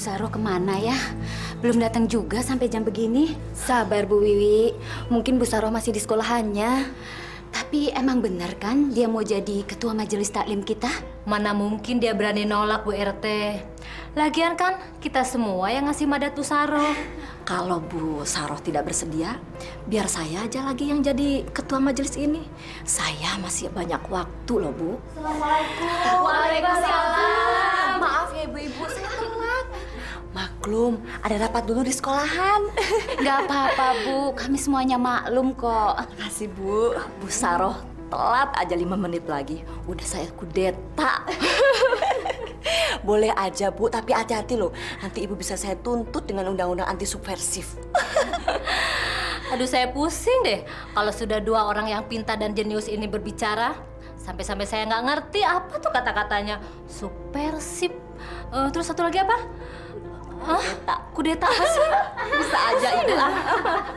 Saroh kemana ya? Belum datang juga sampai jam begini. Sabar Bu Wiwi, mungkin Bu Saroh masih di sekolahannya. Tapi emang benar kan dia mau jadi ketua majelis taklim kita? Mana mungkin dia berani nolak Bu RT. Lagian kan kita semua yang ngasih mandat Bu Saroh. Kalau Bu Saroh tidak bersedia, biar saya aja lagi yang jadi ketua majelis ini. Saya masih banyak waktu loh, Bu. Waalaikumsalam. Maaf ya ibu-ibu, saya telat. Maklum, ada rapat dulu di sekolahan. Gak apa-apa Bu, kami semuanya maklum kok. Makasih Bu. Bu Saroh telat aja 5 menit lagi. Udah saya kudeta. Boleh aja Bu, tapi hati-hati loh. Nanti ibu bisa saya tuntut dengan undang-undang anti subversif. Aduh saya pusing deh kalau sudah dua orang yang pintar dan jenius ini berbicara. Sampai-sampai saya nggak ngerti apa tuh kata-katanya. Subversif. Terus satu lagi apa? Kudeta. Kudeta apa sih? Bisa aja itu ah.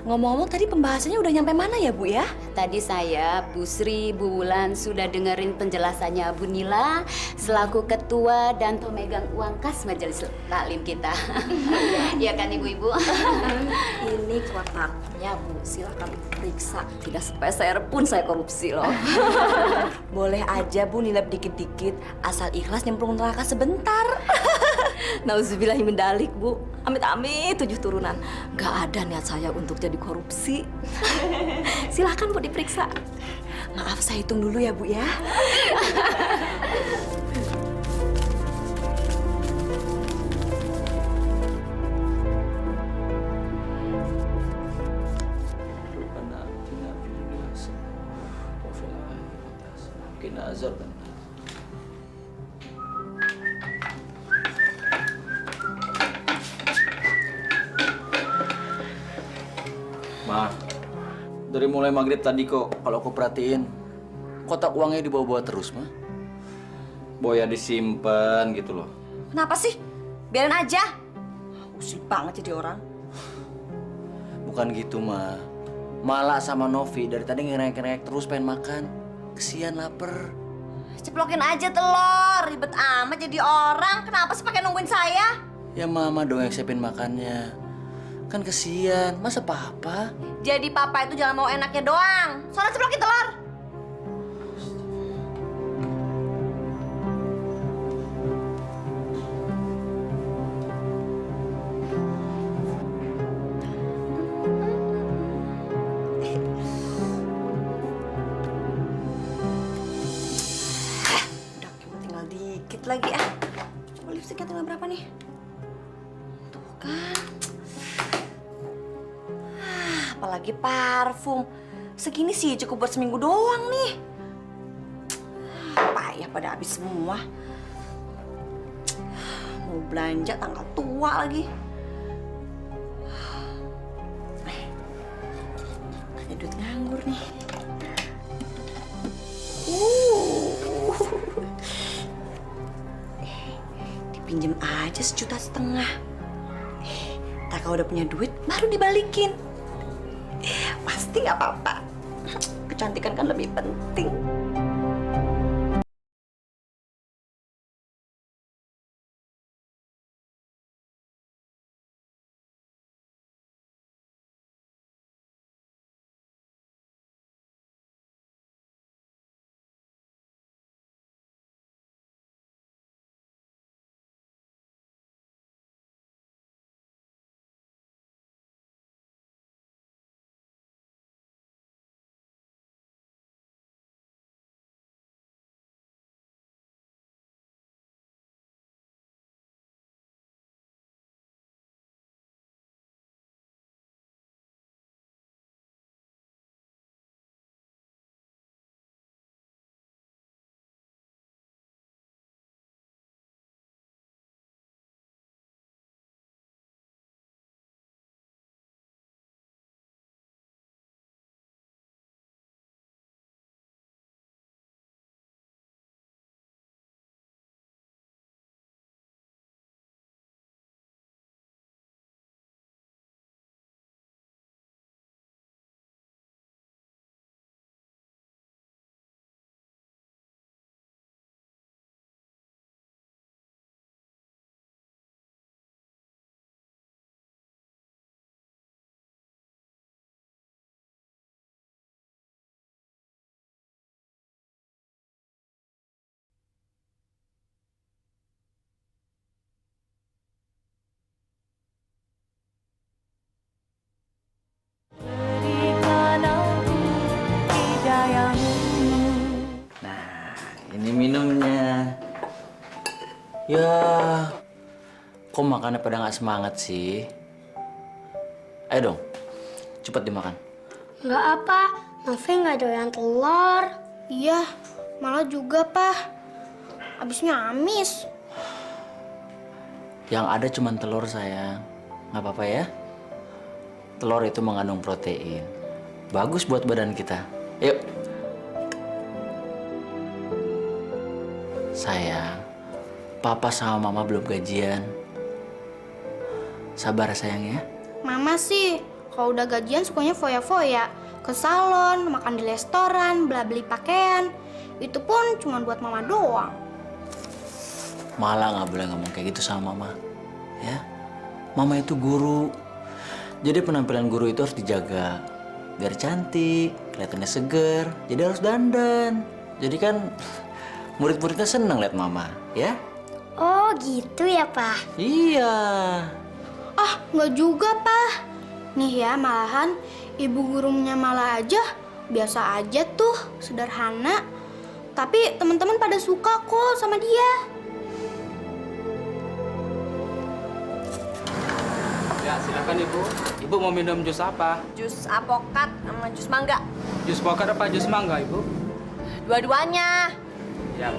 Ngomong-ngomong tadi pembahasannya udah nyampe mana ya Bu ya? Tadi saya, Bu Sri, Bu Wulan sudah dengerin penjelasannya Bu Nila selaku ketua dan pemegang uang kas majelis taklim kita. Iya kan Ibu-ibu? Ini kotaknya Bu, silakan periksa. Tidak sepeser pun saya korupsi loh. Boleh aja Bu nilai dikit-dikit, asal ikhlas nyemplung neraka sebentar. Nauzubillahimin Bu. Amit-amit 7 turunan. Gak ada niat saya untuk jadi korupsi. Silakan Bu diperiksa. Maaf saya hitung dulu ya Bu ya. Ma, dari mulai maghrib tadi kok kalau aku perhatiin kotak uangnya dibawa-bawa terus, Ma. Boya disimpan gitu loh. Kenapa sih? Biarin aja. Usil banget jadi orang. Bukan gitu, Ma. Malah sama Novi dari tadi ngerek-ngerek terus pengen makan. Kesian lapar. Ceplokin aja telur. Ribet amat jadi orang. Kenapa sih pakai nungguin saya? Ya Mama dong yang siapin makannya. Kan kesian, masa Papa? Jadi papa itu jangan mau enaknya doang. Soalnya ceplokin telur. Udah tinggal dikit lagi ah. Coba lipstiknya tinggal berapa nih? Tuh kan. Apalagi parfum. Segini sih cukup buat seminggu doang nih. Payah pada habis semua. Mau belanja tanggal tua lagi. Ada duit nganggur nih. Dipinjem aja 1,5 juta. Tak kalau udah punya duit baru dibalikin. Pasti nggak apa-apa. Kecantikan kan lebih penting. Ya, kok makannya pada nggak semangat sih? Ayo dong, cepet dimakan. Nggak apa, Novi nggak doyan telur. Iya, malah juga, Pak. Abisnya amis. Yang ada cuma telur sayang, nggak apa-apa ya. Telur itu mengandung protein, bagus buat badan kita. Yuk. Sayang, Papa sama Mama belum gajian. Sabar sayang ya. Mama sih, kalau udah gajian sukanya foya-foya. Ke salon, makan di restoran, beli pakaian. Itu pun cuma buat Mama doang. Malah nggak boleh ngomong kayak gitu sama Mama. Ya, Mama itu guru. Jadi penampilan guru itu harus dijaga. Biar cantik, kelihatannya seger. Jadi harus dandan. Jadi kan murid-muridnya seneng liat Mama, ya? Oh gitu ya, Pak? Iya. Ah, nggak juga, Pak. Nih ya, malahan ibu gurunya malah aja biasa aja tuh, sederhana. Tapi teman-teman pada suka kok sama dia. Ya, silakan Ibu. Ibu mau minum jus apa? Jus apokat sama jus mangga. Jus pokat apa jus mangga, Ibu? Dua-duanya. Ya.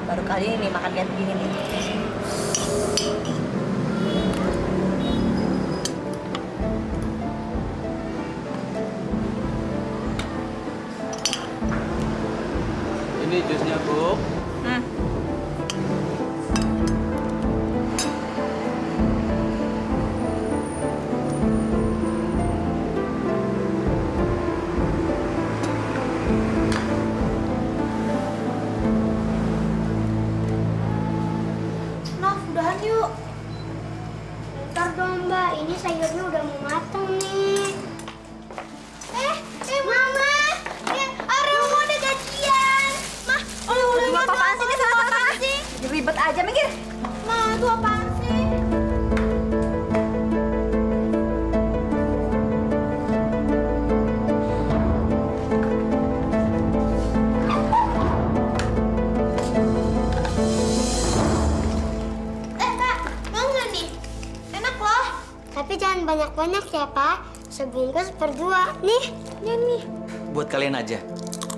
Baru kali ini makan kayak begini nih. Ini jusnya, Bu. Nah, udahan yuk. Bentar dong, Mbak. Ini sayurnya udah mau mateng nih. Mama! Romo udah gajian. Mah, Lu apaan sih? Ini salah apaan sih? Jadi ribet aja, minggir. Ma, itu apaan sih? Kak, mau nggak nih? Enak loh. Tapi jangan banyak-banyak ya, Pak. Sebungkus berdua. Nih, nih. Buat kalian aja.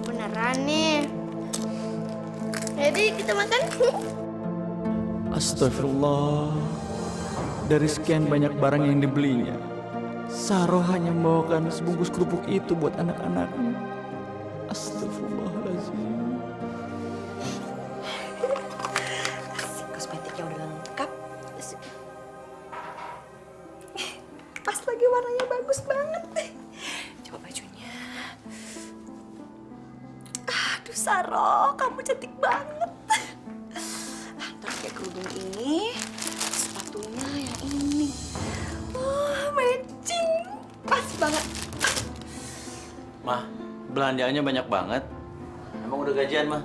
Beneran nih. Jadi kita makan. Astagfirullah. Dari sekian banyak barang yang dibelinya, Saro hanya membawakan sebungkus kerupuk itu buat anak-anaknya. Astagfirullahaladzim. Kosmetiknya udah lengkap. Pas lagi warnanya bagus banget. Coba bajunya. Aduh Saro, kamu cantik banget. Ntar pakai kerudung ini, sepatunya yang ini. Wah, matching. Pas banget. Mah, belanjaannya banyak banget. Emang udah gajian, Mah?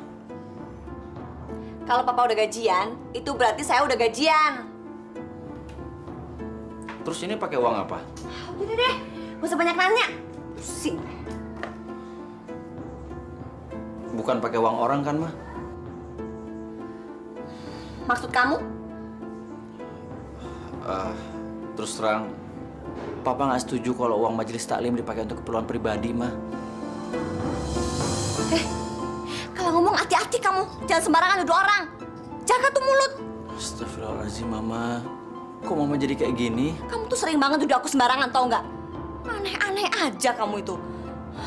Kalau papa udah gajian, itu berarti saya udah gajian. Terus ini pakai uang apa? Udah deh, gak usah banyak nanya. Pusing. Bukan pakai uang orang kan, Mah? Maksud kamu? Terus terang, Papa nggak setuju kalau uang majelis taklim dipakai untuk keperluan pribadi, Mah. Kalau ngomong hati-hati kamu. Jangan sembarangan nuduh orang. Jaga tuh mulut. Astagfirullahaladzim, Mama. Kok Mama jadi kayak gini? Kamu tuh sering banget nuduh aku sembarangan, tau nggak? Aneh-aneh aja kamu itu.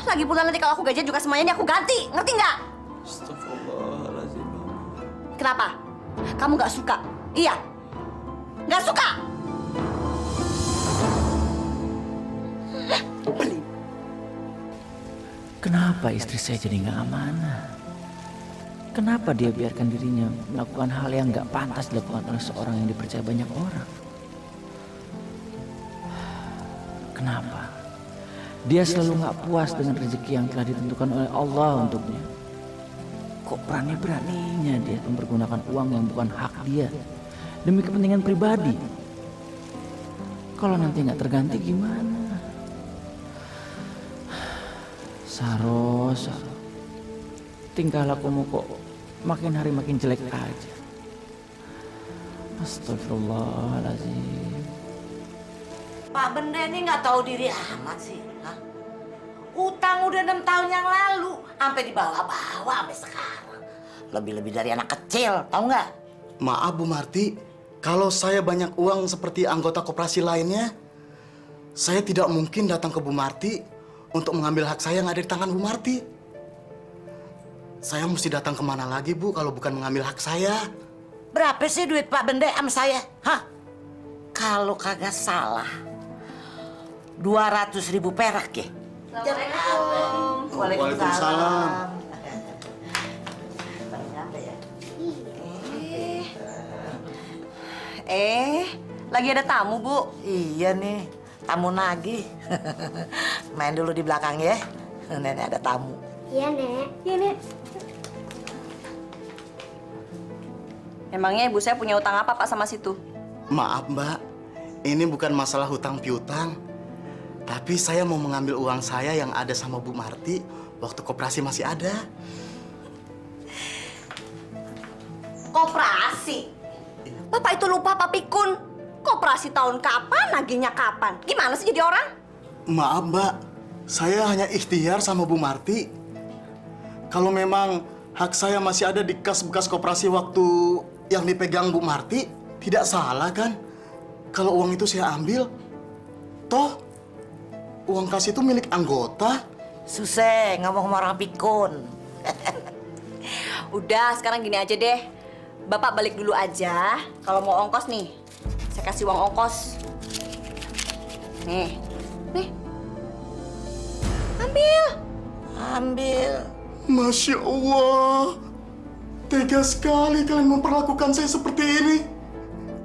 Lagi pula nanti kalau aku gajian juga semuanya aku ganti. Ngerti nggak? Astagfirullahaladzim, Mama. Kenapa? Kamu nggak suka? Iya. Nggak suka? Kenapa istri saya jadi nggak amanah? Kenapa dia biarkan dirinya melakukan hal yang nggak pantas dilakukan oleh seorang yang dipercaya banyak orang? Kenapa? Dia selalu nggak puas dengan rezeki yang telah ditentukan oleh Allah untuknya. Kok berani-beraninya dia mempergunakan uang yang bukan hak dia demi kepentingan pribadi? Kalau nanti nggak terganti gimana? Saro. tingkah lakumu kok makin hari makin jelek aja. Astagfirullahaladzim. Pak Bende ini nggak tahu diri amat sih. Hah? Utang udah 6 tahun yang lalu, sampai dibawa-bawa sampai sekarang. Lebih-lebih dari anak kecil, tahu nggak? Maaf Bu Marti, kalau saya banyak uang seperti anggota koperasi lainnya, saya tidak mungkin datang ke Bu Marti untuk mengambil hak saya yang ada di tangan Bu Marti. Saya mesti datang kemana lagi Bu kalau bukan mengambil hak saya? Berapa sih duit Pak Bende sama saya? Hah? Kalau kagak salah, 200.000 perak ya? Assalamualaikum. Waalaikumsalam. Lagi ada tamu, Bu. Iya nih, tamu nagih. Main dulu di belakang ya. Nenek ada tamu. Iya, Nek. Iya, Nek. Emangnya ibu saya punya utang apa, Pak, sama situ? Maaf Mbak, ini bukan masalah hutang piutang. Tapi saya mau mengambil uang saya yang ada sama Bu Marti waktu koperasi masih ada. Koperasi? Bapak itu lupa Pak Pikun. Koperasi tahun kapan, nagihnya kapan? Gimana sih jadi orang? Maaf Mbak, saya hanya ikhtiar sama Bu Marti. Kalau memang hak saya masih ada di kas bekas koperasi waktu yang dipegang Bu Marti, tidak salah kan? Kalau uang itu saya ambil, toh uang kas itu milik anggota. Susah ngomong sama orang pikun. Udah, sekarang gini aja deh. Bapak balik dulu aja. Kalau mau ongkos nih, saya kasih uang ongkos. Nih. Ambil. Ambil. Masya Allah, tega sekali kalian memperlakukan saya seperti ini.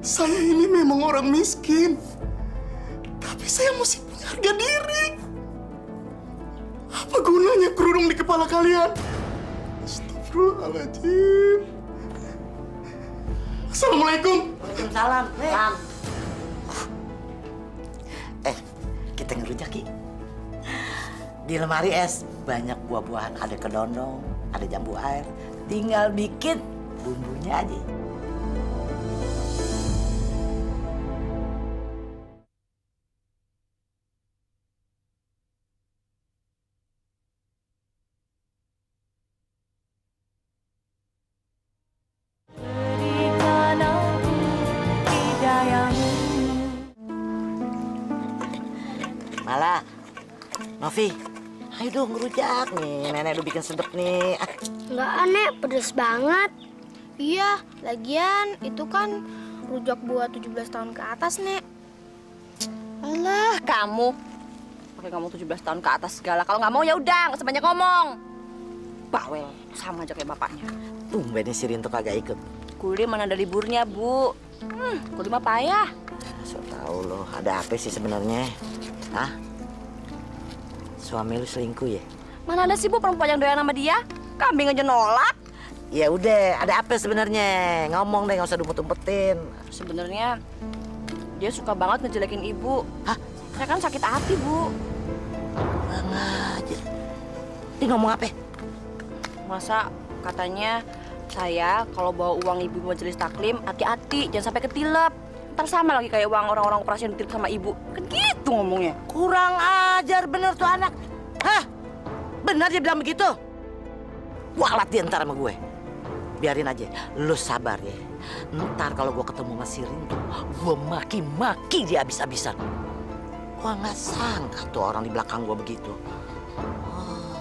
Saya ini memang orang miskin, tapi saya mesti punya harga diri. Apa gunanya kerudung di kepala kalian? Astagfirullahaladzim. Assalamualaikum. Waalaikumsalam. Salam. Kita ngerujak, Ki. Di lemari es banyak buah-buahan, ada kedondong, ada jambu air. Tinggal bikin bumbunya aja. Malah, Novi, ayo dong ngerujak nih. Nenek udah bikin sedep nih. Nggak aneh, pedes banget. Iya, lagian itu kan rujak buat 17 tahun ke atas, Nek. Alah, kamu. Pakai ngomong 17 tahun ke atas segala. Kalau nggak mau ya udah, nggak usah banyak ngomong. Bawel, sama aja kayak bapaknya. Tumben nih si Rinto kagak ikut. Kuliah mana ada liburnya, Bu. Kuliah mah payah. So tau loh, ada apa sih sebenarnya? Hah? Suami lu selingkuh ya? Mana ada sih, Bu, perempuan yang doyan sama dia? Kambing aja nolak. Ya udah, ada apa sebenarnya? Ngomong deh, nggak usah dumpet-dumpetin. Sebenarnya dia suka banget ngejelekin Ibu. Hah? Saya kan sakit hati, Bu. Kurang aja. Dia ngomong apa? Masa katanya saya kalau bawa uang Ibu majelis taklim, hati-hati, jangan sampai ketilep. Ntar sama lagi kayak uang orang-orang operasi yang ditilep sama Ibu. Kan gitu ngomongnya. Kurang ajar bener tuh anak. Hah? Benar dia bilang begitu? Walat dia ntar sama gue. Biarin aja, lu sabar ya. Ntar kalau gue ketemu sama si Rinto, gue maki-maki dia abis-abisan. Gue nggak sangka tuh orang di belakang gue begitu. Oh,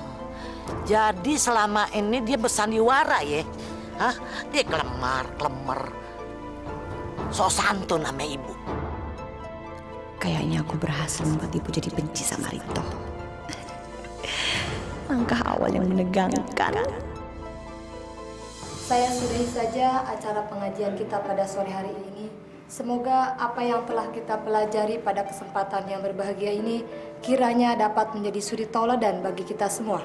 jadi selama ini dia bersandiwara ya? Hah? Dia kelemar-kelemar. Sok santun sama Ibu. Kayaknya aku berhasil membuat Ibu jadi benci sama Rinto. Langkah awal yang menegangkan. Saya sudahi saja acara pengajian kita pada sore hari ini. Semoga apa yang telah kita pelajari pada kesempatan yang berbahagia ini kiranya dapat menjadi suri tauladan bagi kita semua.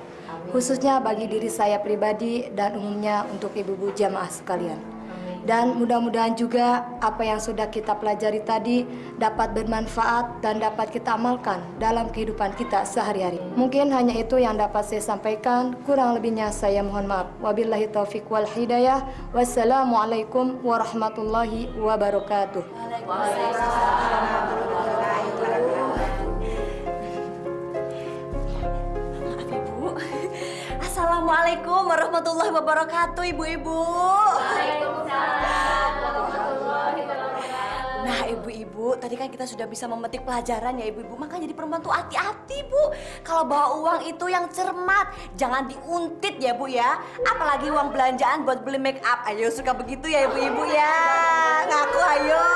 Khususnya bagi diri saya pribadi dan umumnya untuk ibu-ibu jamaah sekalian. Dan mudah-mudahan juga apa yang sudah kita pelajari tadi dapat bermanfaat dan dapat kita amalkan dalam kehidupan kita sehari-hari. Mungkin hanya itu yang dapat saya sampaikan. Kurang lebihnya saya mohon maaf. Wabillahi taufiq wal hidayah. Wassalamualaikum warahmatullahi wabarakatuh. Ibu. Assalamualaikum warahmatullahi wabarakatuh, ibu-ibu. Nah, ibu-ibu, tadi kan kita sudah bisa memetik pelajaran ya, ibu-ibu. Makanya jadi perempuan tuh hati-hati, Bu. Kalau bawa uang itu yang cermat, jangan diuntit ya, Bu ya. Apalagi uang belanjaan buat beli make up. Ayo, suka begitu ya, ibu-ibu ya. Ngaku ayo.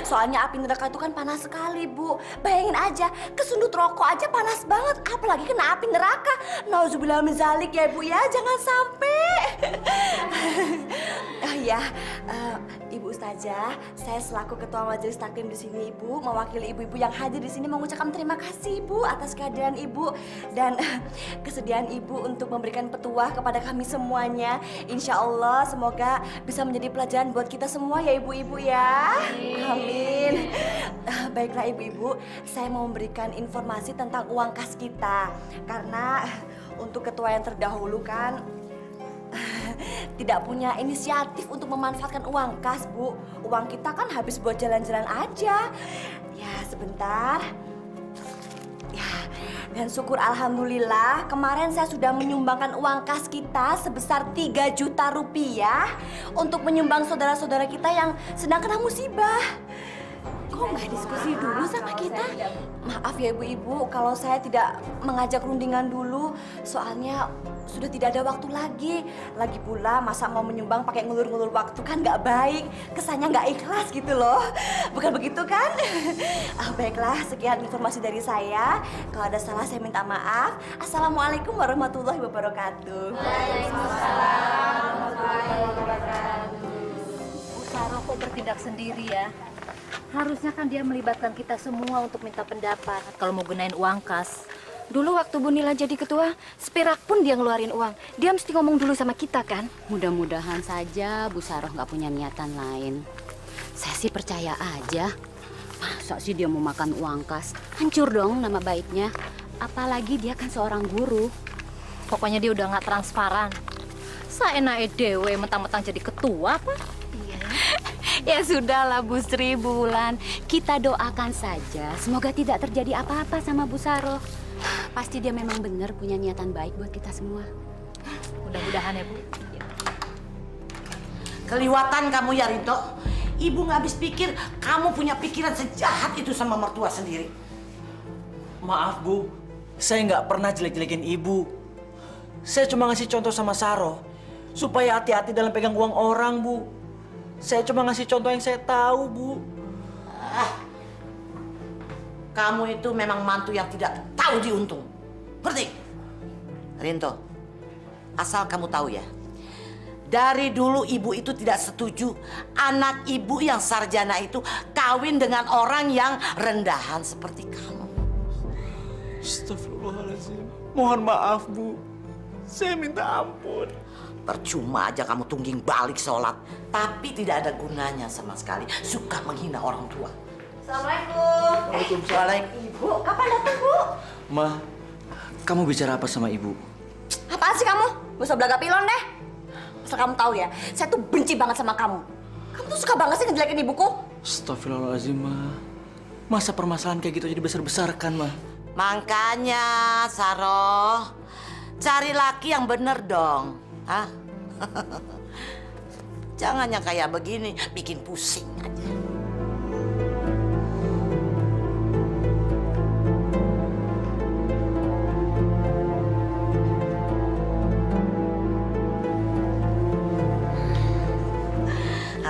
Soalnya api neraka itu kan panas sekali, Bu. Bayangin aja, kesundut rokok aja panas banget. Apalagi kena api neraka. Nauzubillah min zalik ya, Bu ya. Jangan sampai. Oh ya, Ibu Ustazah, saya selaku Ketua Majelis Taklim di sini, Ibu, mewakili ibu-ibu yang hadir di sini mengucapkan terima kasih, Ibu, atas kehadiran Ibu dan kesediaan Ibu untuk memberikan petuah kepada kami semuanya. Insya Allah, semoga bisa menjadi pelajaran buat kita semua ya, ibu-ibu ya. Amin. Baiklah, ibu-ibu, saya mau memberikan informasi tentang uang kas kita karena untuk ketua yang terdahulu kan tidak punya inisiatif untuk memanfaatkan uang kas, Bu. Uang kita kan habis buat jalan-jalan aja. Ya, sebentar. Ya, dan syukur alhamdulillah kemarin saya sudah menyumbangkan uang kas kita sebesar 3 juta rupiah untuk menyumbang saudara-saudara kita yang sedang kena musibah. Kok nggak diskusi dulu sama kita? Maaf ya ibu-ibu kalau saya tidak mengajak rundingan dulu. Soalnya sudah tidak ada waktu lagi. Lagi pula masa mau menyumbang pakai ngulur-ngulur waktu kan nggak baik. Kesannya nggak ikhlas gitu loh. Bukan begitu kan? Baiklah, sekian informasi dari saya. Kalau ada salah saya minta maaf. Assalamualaikum warahmatullahi wabarakatuh. Waalaikumsalam warahmatullahi wabarakatuh. Bu Sarah kok bertindak sendiri ya? Harusnya kan dia melibatkan kita semua untuk minta pendapat kalau mau gunain uang kas. Dulu waktu Bu Nila jadi ketua, seperak pun dia ngeluarin uang. Dia mesti ngomong dulu sama kita kan? Mudah-mudahan saja Bu Saroh nggak punya niatan lain. Saya sih percaya aja. Masa sih dia mau makan uang kas? Hancur dong nama baiknya. Apalagi dia kan seorang guru. Pokoknya dia udah nggak transparan. Saenake dewe mentang-mentang jadi ketua apa? Ya sudahlah Bu Sri, Bu Wulan. Kita doakan saja. Semoga tidak terjadi apa-apa sama Bu Saroh. Pasti dia memang benar punya niatan baik buat kita semua. Mudah-mudahan ya Bu. Keliwatan kamu ya Rinto. Ibu nggak habis pikir kamu punya pikiran sejahat itu sama mertua sendiri. Maaf Bu, saya nggak pernah jelek-jelekin ibu. Saya cuma ngasih contoh sama Saroh supaya hati-hati dalam pegang uang orang, Bu. Saya cuma ngasih contoh yang saya tahu, Bu. Kamu itu memang mantu yang tidak tahu diuntung. Ngerti? Rinto, asal kamu tahu ya. Dari dulu ibu itu tidak setuju anak ibu yang sarjana itu kawin dengan orang yang rendahan seperti kamu. Astagfirullahaladzim. Mohon maaf, Bu. Saya minta ampun. Percuma aja kamu tungging balik sholat, tapi tidak ada gunanya sama sekali. Suka menghina orang tua. Assalamualaikum. Waalaikumsalam. Ibu, kapan datang, Bu? Ma, kamu bicara apa sama ibu? Apaan sih kamu? Gak usah belaga pilon deh. Asal kamu tahu ya, saya tuh benci banget sama kamu. Kamu tuh suka banget sih ngejelekin ibuku. Astagfirullahaladzim, Ma. Masa permasalahan kayak gitu jadi besar-besarkan, Ma? Makanya, Saroh, cari laki yang bener dong. Hah? Jangan yang kayak begini, bikin pusing aja.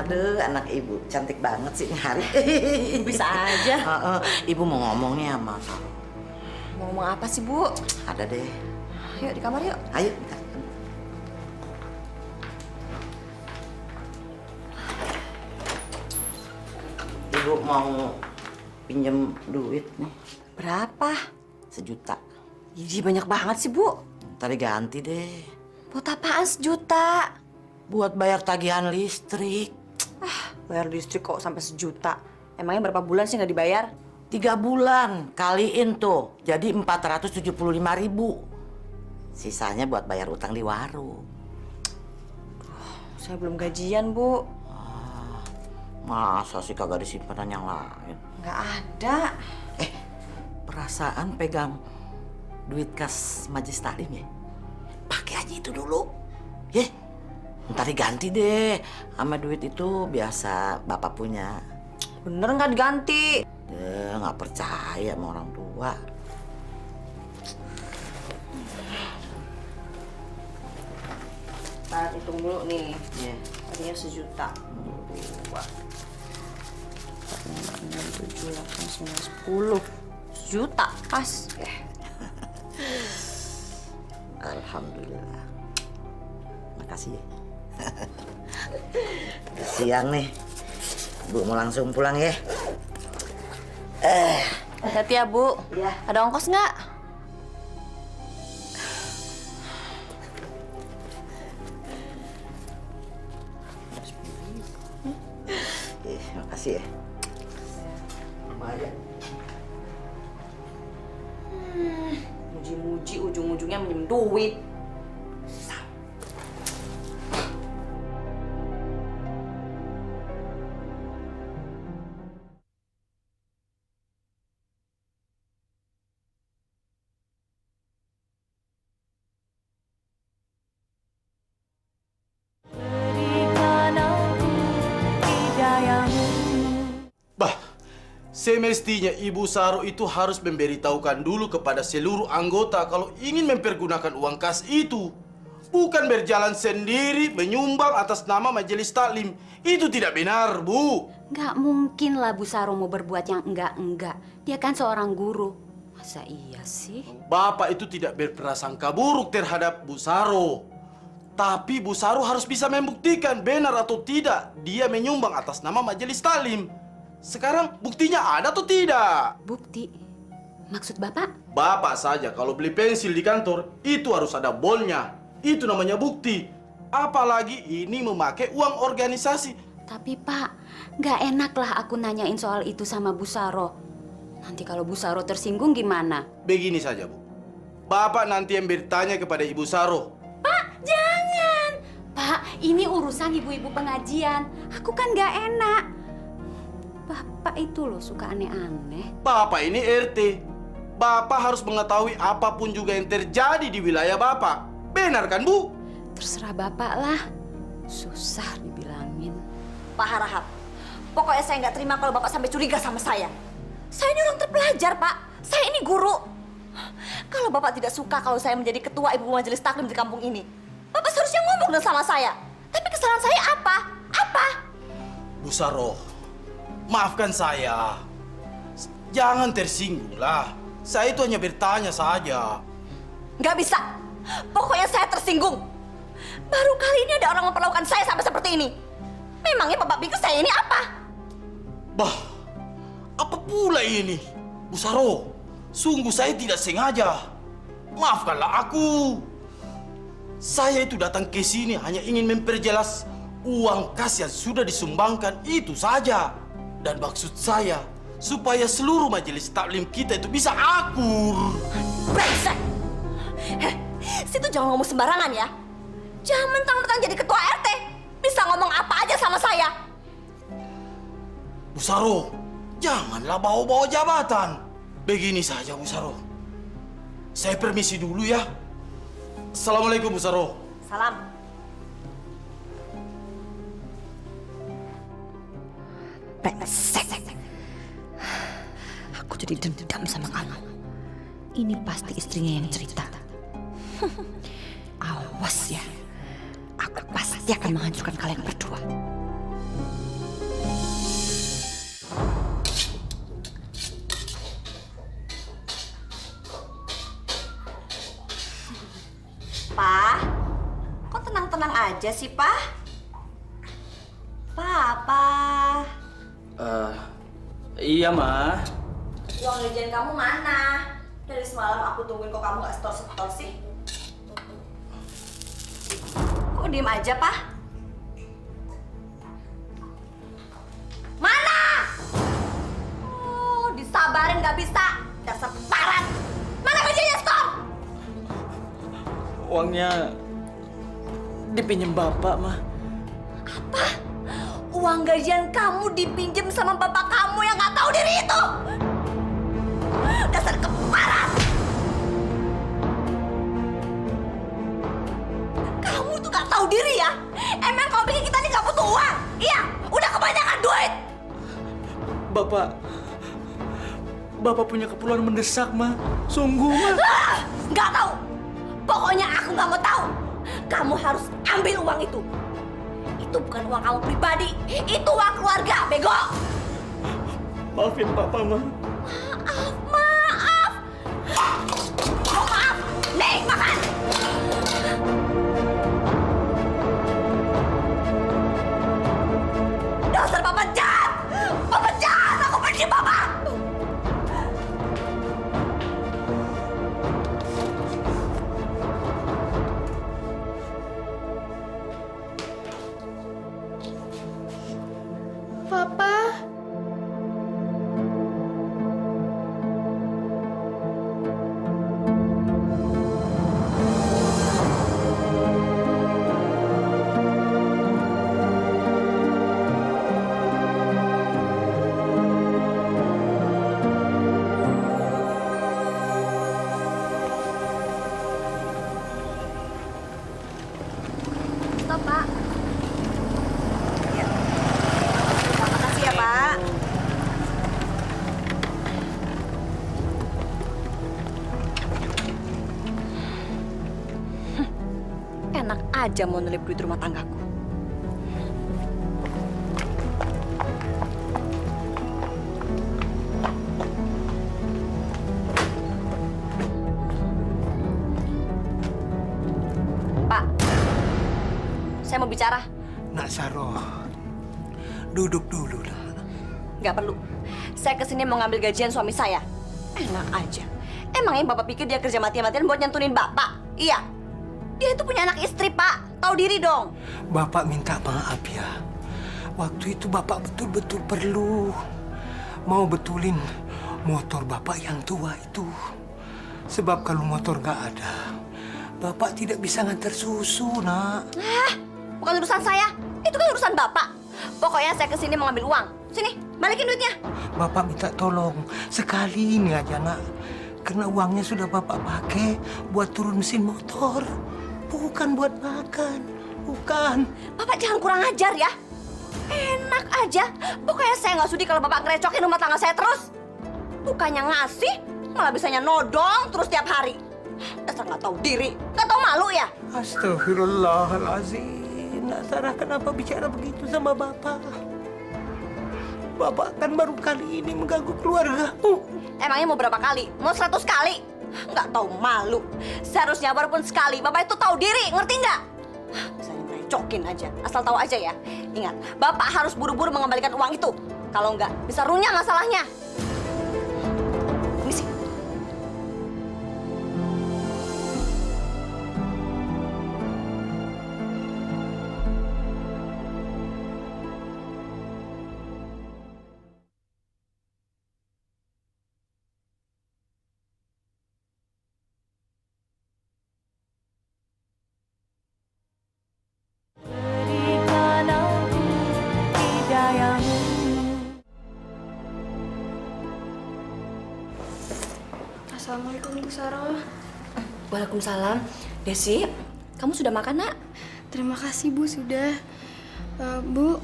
Aduh, anak ibu cantik banget sih ini hari. Bisa aja. Ibu mau ngomong nih sama Saroh. Mau ngomong apa sih, Bu? Ada deh. Yuk, di kamar yuk. Ayo. Ibu mau pinjem duit nih. Berapa? 1 juta. Ih, banyak banget sih, Bu. Tadi ganti deh. Buat apaan 1 juta? Buat bayar tagihan listrik. Bayar listrik kok sampai 1 juta. Emangnya berapa bulan sih nggak dibayar? 3 bulan, kaliin tuh. Jadi 475.000. Sisanya buat bayar utang di warung. Saya belum gajian, Bu. Masa sih kagak ada simpanan yang lain? Nggak ada. Perasaan pegang duit kas Majelis Taklim ya? Pakai aja itu dulu. Ya, ntar diganti deh. Sama duit itu biasa Bapak punya. Bener nggak diganti? Nggak percaya sama orang tua. Ntar hitung dulu nih. Ya. Tadinya 1 juta. 2, 4, 6, 7, 8, 9, 10. 1 juta, pas. Alhamdulillah. Makasih ya. Udah siang nih. Bu mau langsung pulang ya. Hati-hati ya, Bu. Iya. Ada ongkos nggak? Makasih ya. Lumayan. Muji-muji ujung-ujungnya minjem duit. Bah, semestinya Ibu Saro itu harus memberitahukan dulu kepada seluruh anggota kalau ingin mempergunakan uang kas itu. Bukan berjalan sendiri menyumbang atas nama Majelis Taklim. Itu tidak benar, Bu. Nggak mungkin lah Bu Saro mau berbuat yang enggak-enggak. Dia kan seorang guru. Masa iya sih? Bapak itu tidak berprasangka buruk terhadap Bu Saro. Tapi Bu Saro harus bisa membuktikan benar atau tidak dia menyumbang atas nama Majelis Taklim. Sekarang buktinya ada atau tidak? Bukti? Maksud Bapak? Bapak saja kalau beli pensil di kantor itu harus ada bolnya. Itu namanya bukti. Apalagi ini memakai uang organisasi. Tapi Pak, nggak enak lah aku nanyain soal itu sama Bu Saro. Nanti kalau Bu Saro tersinggung gimana? Begini saja, Bu. Bapak nanti yang bertanya kepada Ibu Saro. Pak, jangan! Pak, ini urusan ibu-ibu pengajian. Aku kan nggak enak. Bapak itu loh suka aneh-aneh. Bapak ini RT. Bapak harus mengetahui apapun juga yang terjadi di wilayah Bapak. Benar kan, Bu? Terserah Bapak lah. Susah dibilangin. Pak Harahap, pokoknya saya nggak terima kalau Bapak sampai curiga sama saya. Saya ini orang terpelajar, Pak. Saya ini guru. Kalau Bapak tidak suka kalau saya menjadi ketua Ibu Majelis Taklim di kampung ini, Bapak seharusnya ngomong sama saya. Tapi kesalahan saya apa? Apa? Bu Saro, maafkan saya. Jangan tersinggung lah. Saya itu hanya bertanya saja. Nggak bisa. Pokoknya saya tersinggung. Baru kali ini ada orang memperlakukan saya sampai seperti ini. Memangnya Bapak pikir saya ini apa? Bah, apa pula ini? Bu Saro, sungguh saya tidak sengaja. Maafkanlah aku. Saya itu datang ke sini hanya ingin memperjelas uang kas yang sudah disumbangkan itu saja. Dan maksud saya, supaya seluruh majelis taklim kita itu bisa akur. Brengsek! Situ jangan ngomong sembarangan ya. Jangan mentang-mentang jadi ketua RT. Bisa ngomong apa aja sama saya. Bu Saro, janganlah bawa-bawa jabatan. Begini saja, Bu Saro. Saya permisi dulu ya. Assalamualaikum, Bu Saro. Salam. Brengsek. Aku jadi dendam sama kamu. Ini pasti istrinya yang cerita. Awas ya. Aku pasti akan menghancurkan kalian berdua. Pak, kok tenang-tenang aja sih, Pak? Papa. Iya, Ma. Uang gajian kamu mana? Dari semalam aku tungguin kok kamu nggak setor-setor sih. Kok diem aja, Pak? Uangnya dipinjam Bapak, Ma. Apa? Uang gajian kamu dipinjam sama bapak kamu yang nggak tahu diri itu? Dasar kemarin! Kamu tuh nggak tahu diri ya? Emang kamu pikir kita ini nggak butuh uang? Iya, udah kebanyakan duit. Bapak punya keperluan mendesak, Ma. Sungguh, Ma. Nggak tahu. Pokoknya aku nggak mau tahu. Kamu harus ambil uang itu. Itu bukan uang kamu pribadi. Itu uang keluarga, bego. Maafin Papa, Ma. Maaf. Oh, maaf. Nih, makan. Dasar papa jahat. Papa jahat. Aku benci papa. Papa. Stop, Pak. Ya. Terima kasih ya, Pak. Enak aja mau nelip duit rumah tanggaku. Pak, saya mau bicara. Nak Saroh, duduk dulu. Nggak perlu. Saya kesini mau ngambil gajian suami saya. Enak aja. Emangnya Bapak pikir dia kerja mati-matian buat nyentuhin Bapak? Iya. Dia itu punya anak istri, Pak. Tahu diri dong. Bapak minta maaf ya. Waktu itu Bapak betul-betul perlu mau betulin motor Bapak yang tua itu. Sebab kalau motor nggak ada, Bapak tidak bisa ngantar susu, Nak. Bukan urusan saya. Itu kan urusan Bapak. Pokoknya saya kesini mau ngambil uang. Sini, balikin duitnya. Bapak minta tolong sekali ini aja, Nak. Karena uangnya sudah Bapak pakai buat turun mesin motor. Bukan buat makan. Bukan. Bapak jangan kurang ajar ya. Enak aja. Pokoknya saya nggak sudi kalau Bapak ngerecokin rumah tangga saya terus. Bukannya ngasih, malah bisanya nodong terus tiap hari. Dasar nggak tahu diri, nggak tahu malu ya. Astagfirullahaladzim. Nak Sarah kenapa bicara begitu sama Bapak? Bapak kan baru kali ini mengganggu keluargamu. Emangnya mau berapa kali? Mau 100 kali? Nggak tahu malu. Seharusnya walaupun sekali, Bapak itu tahu diri, ngerti nggak? Misalnya merecokin aja, asal tahu aja ya. Ingat, Bapak harus buru-buru mengembalikan uang itu. Kalau nggak, bisa runyam masalahnya. Ini sih. Assalamualaikum Bu Saroh. Waalaikumsalam. Desi, kamu sudah makan, Nak? Terima kasih Bu sudah. Bu,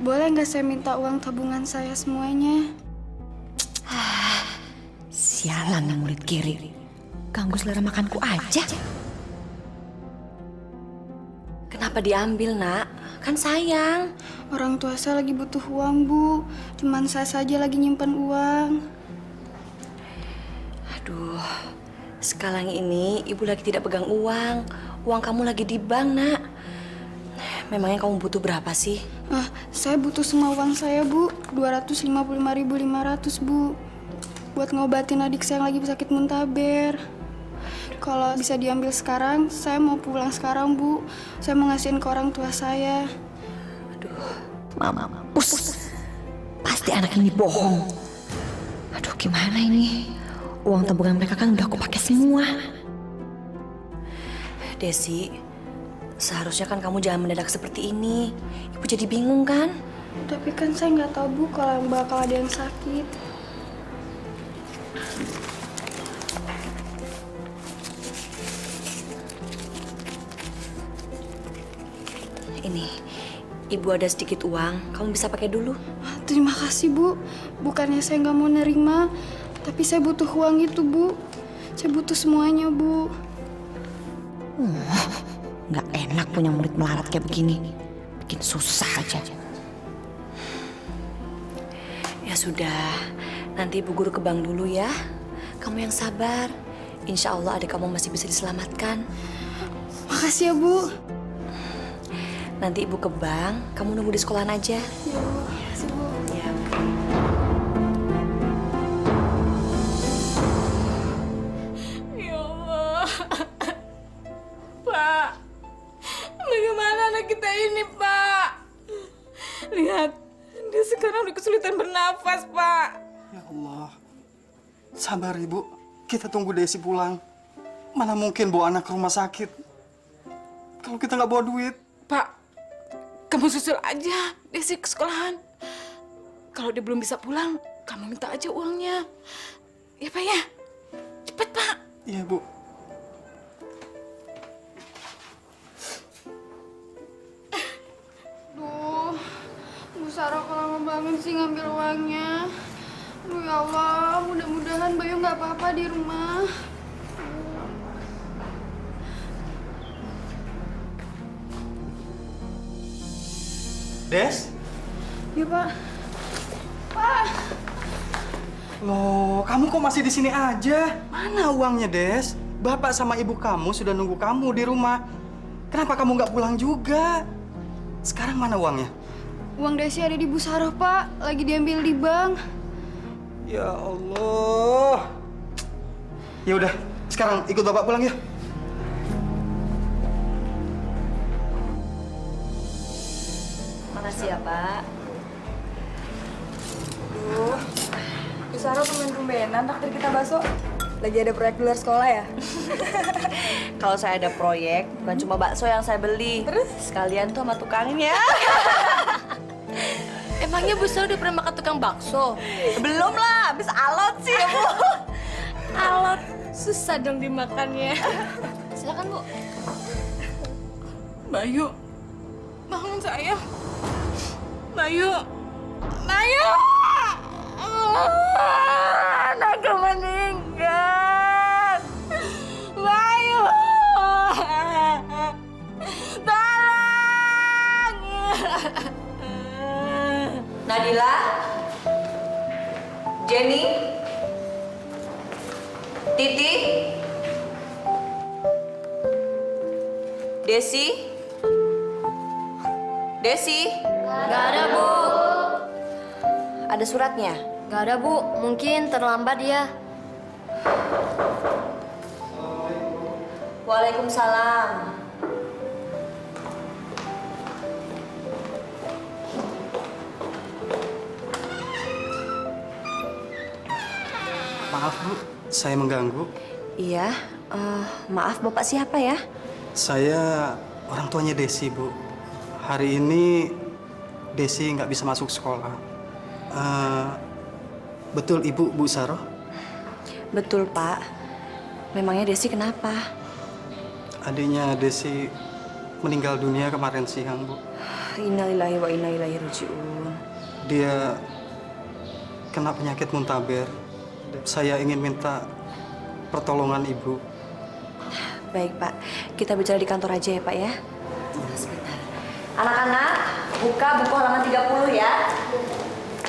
boleh nggak saya minta uang tabungan saya semuanya? Sialan yang murid kiri. Ganggu selera makanku aja. Kenapa diambil, Nak? Kan sayang. Orang tua saya lagi butuh uang, Bu. Cuman saya saja lagi nyimpan uang. Aduh, sekarang ini ibu lagi tidak pegang uang. Uang kamu lagi di bank, Nak. Memangnya kamu butuh berapa sih? Saya butuh semua uang saya, Bu. 255.500, Bu. Buat ngobatin adik saya yang lagi sakit muntaber. Kalau bisa diambil sekarang, saya mau pulang sekarang, Bu. Saya mau ngasihin ke orang tua saya. Aduh, Mama, pasti anak ini bohong. Aduh, gimana ini? Uang tabungan mereka kan udah aku pakai semua. Desi, seharusnya kan kamu jangan mendadak seperti ini. Ibu jadi bingung kan? Tapi kan saya nggak tahu Bu kalau bakal ada yang sakit. Ini, ibu ada sedikit uang. Kamu bisa pakai dulu. Terima kasih Bu. Bukannya saya nggak mau nerima, tapi saya butuh uang itu Bu. Saya butuh semuanya Bu. Nggak enak punya murid melarat kayak begini. Bikin susah aja. Ya sudah, nanti ibu guru ke bank dulu ya. Kamu yang sabar. Insya Allah adik kamu masih bisa diselamatkan. Makasih ya Bu. Nanti ibu ke bank, kamu nunggu di sekolahan aja. Ya Bu, makasih Bu. Ya. Ya Allah. Pak, bagaimana anak kita ini, Pak? Lihat, dia sekarang udah kesulitan bernafas, Pak. Ya Allah. Sabar Ibu. Kita tunggu Desi pulang. Mana mungkin bawa anak ke rumah sakit. Kalau kita nggak bawa duit. Pak, kamu susul aja Desi ke sekolahan. Kalau dia belum bisa pulang, kamu minta aja uangnya. Ya Pak ya? Cepat Pak. Iya Bu. Duh, Bu Sarah kok lama banget sih ngambil uangnya. Duh ya Allah, mudah-mudahan Bayu nggak apa-apa di rumah. Des? Ya Pak. Pak. Loh, kamu kok masih di sini aja? Mana uangnya, Des? Bapak sama ibu kamu sudah nunggu kamu di rumah. Kenapa kamu nggak pulang juga? Sekarang mana uangnya? Uang Desi ada di Bu Sarah Pak, lagi diambil di bank. Ya Allah. Ya udah, sekarang ikut Bapak pulang ya. Makasih ya, Pak. Duh, Bu Sarah tumben-tumbenan takdir kita bakso. Lagi ada proyek di luar sekolah ya? Kalau saya ada proyek, bukan cuma bakso yang saya beli. Terus? Sekalian tuh sama tukangnya. Emangnya Bu Sarah udah pernah makan tukang bakso? Belum lah, habis alot sih ya, Bu. Alot, susah dong dimakannya. Silakan Bu. Bayu, bangun sayang. Bayu, Bayu. Anakku meninggal. Bayu. Tolong. Nadila, Jenny, Titi, Desi, Nggak ada, Bu. ada suratnya. Nggak ada, Bu. Mungkin terlambat ya. Waalaikumsalam. Maaf Bu, saya mengganggu. Iya, maaf Bapak siapa ya? Saya orang tuanya Desi Bu. Hari ini Desi nggak bisa masuk sekolah. Betul Ibu, Bu Saroh? Betul Pak. Memangnya Desi kenapa? Adiknya Desi meninggal dunia kemarin siang Bu. Innalillahi wa inna ilaihi raji'un. Dia kena penyakit muntaber. Saya ingin minta pertolongan Ibu. Baik Pak, kita bicara di kantor aja ya Pak ya. Sebentar. Anak-anak, buka buku halaman 30 ya.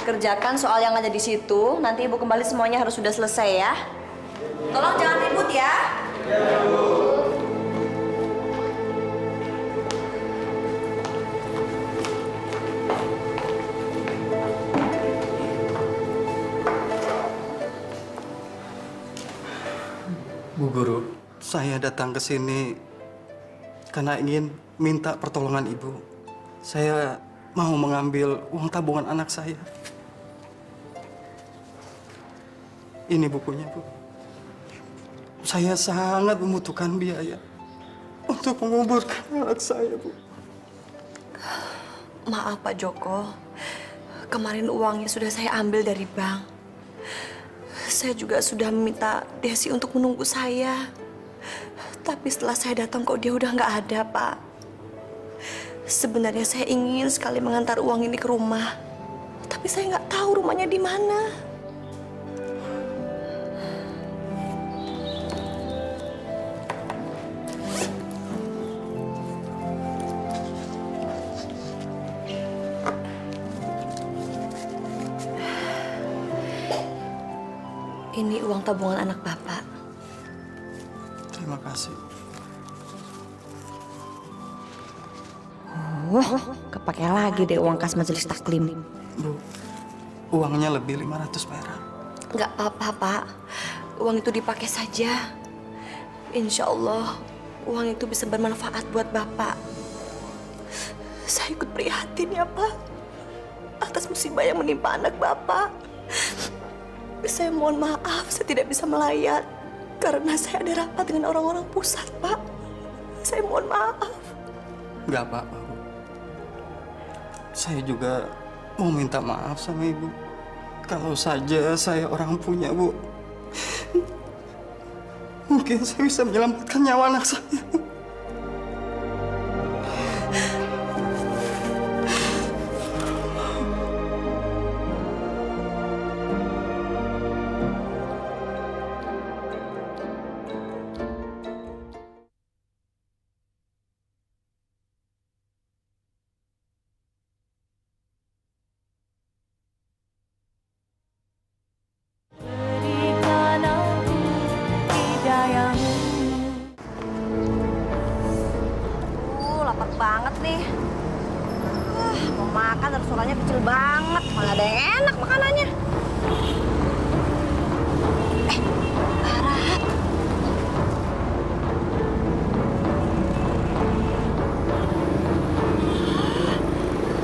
Kerjakan soal yang ada di situ. Nanti Ibu kembali semuanya harus sudah selesai ya. Tolong jangan ribut ya. Bu Guru, saya datang ke sini karena ingin minta pertolongan Ibu. Saya mau mengambil uang tabungan anak saya. Ini bukunya, Bu. Saya sangat membutuhkan biaya. untuk menguburkan anak saya, Bu. Maaf Pak Joko, kemarin uangnya sudah saya ambil dari bank. Saya juga sudah meminta Desi untuk menunggu saya. Tapi setelah saya datang kok dia udah nggak ada, Pak. Sebenarnya saya ingin sekali mengantar uang ini ke rumah. Tapi saya nggak tahu rumahnya di mana. Ini uang tabungan anak Bapak. Terima kasih. Kepake lagi deh uang kas majelis taklim. Bu, uangnya lebih 500 perak. Nggak apa-apa, Pak. Uang itu dipakai saja. Insya Allah, uang itu bisa bermanfaat buat Bapak. Saya ikut prihatin ya, Pak. Atas musibah yang menimpa anak Bapak. Saya mohon maaf, saya tidak bisa melayat. Karena saya ada rapat dengan orang-orang pusat, Pak. Saya mohon maaf. Nggak apa-apa, Bu. Saya juga mau minta maaf sama Ibu. Kalau saja saya orang punya, Bu. Mungkin saya bisa menyelamatkan nyawa anak saya. Lapar banget nih. Mau makan restorannya kecil banget. Mana ada yang enak makanannya. Harahap.